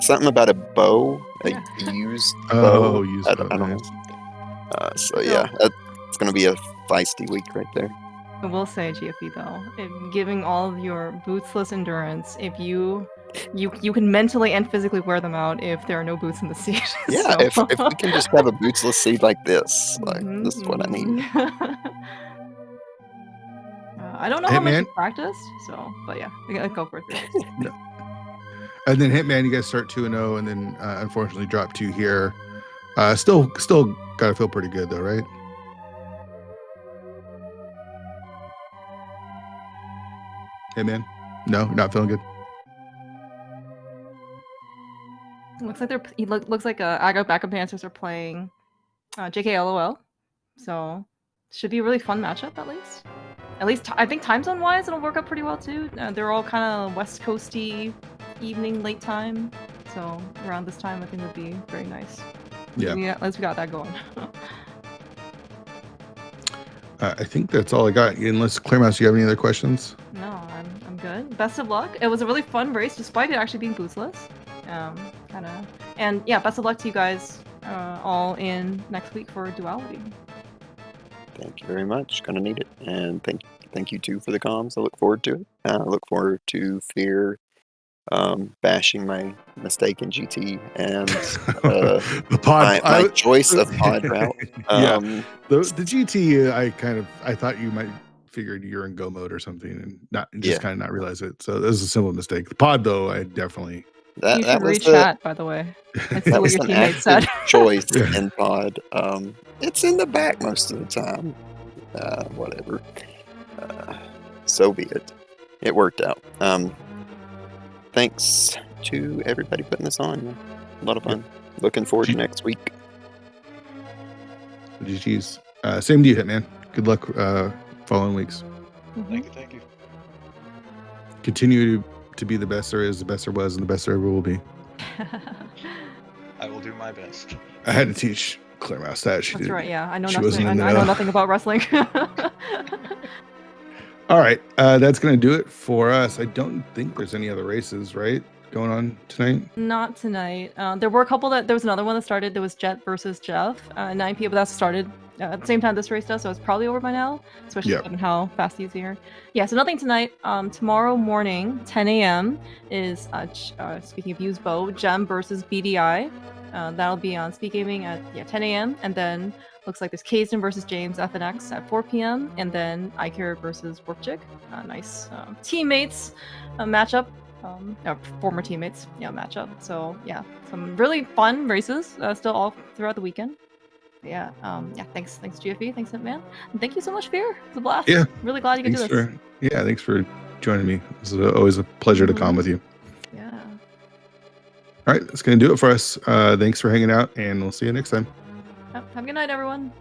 Something about a bow, a used bow. Used I bow. don't Nice. know. So yeah, it's gonna be a feisty week right there. I will say, GFE though, giving all of your bootsless endurance, if you can mentally and physically wear them out if there are no boots in the seat. Yeah, So. if we can just have a bootsless seed like this, this is what I need. I don't know how much you practiced, so but yeah, go for it. No. And then Hitman, you guys start 2-0, and then unfortunately drop 2 here. Still gotta feel pretty good though, right? Hitman, no, not feeling good. Looks like looks like Aggro Backup Dancers are playing JKLOL, so should be a really fun matchup at least. At least I think time zone wise it'll work out pretty well too. They're all kind of West Coasty evening late time, so around this time I think would be very nice. Yeah, at least we got that going. I think that's all I got. Unless Clearmouse, you have any other questions? No, I'm good. Best of luck. It was a really fun race despite it actually being bootsless. And yeah, best of luck to you guys all in next week for Duality. Thank you very much. Gonna need it. And thank you too for the comms. I look forward to it. I look forward to Fear bashing my mistake in GT and the pod, my choice of pod route. Yeah, the GT, I thought you might figured you're in go mode or something and kind of not realize it. So this is a simple mistake. The pod though, I definitely. You should re-chat, by the way. I see what your teammates said. Choice in pod. It's in the back most of the time. Whatever. So be it. It worked out. Thanks to everybody putting this on. A lot of fun. Yep. Looking forward to next week. GG's. Same to you, Hitman. Good luck following weeks. Thank you. Continue to be the best there is, the best there was, and the best there ever will be. I will do my best. I had to teach Clearmouse that. That's right, yeah. I know nothing. I know nothing about wrestling. All right, that's going to do it for us. I don't think there's any other races, right, going on tonight? Not tonight. There were a couple there was another one that started. There was Jet versus Jeff, 9 p.m., but that started at the same time this race does, so it's probably over by now, especially given how fast these are. Yeah, so nothing tonight. Tomorrow morning, 10 a.m. is, speaking of used bow, Gem versus BDI. That'll be on SpeedGaming at 10 a.m. And then looks like there's Kazan versus James FNX at 4 p.m. And then Iker versus Warpjig. Nice teammates matchup. Former teammates, matchup. So yeah, some really fun races still all throughout the weekend. Yeah, thanks GFE, thanks Hitman, and thank you so much, Fear. It's a blast. Yeah, really glad you could do this. Thanks for joining me. It's always a pleasure to come with you. Yeah. All right, that's gonna do it for us. Thanks for hanging out, and we'll see you next time. Have a good night, everyone.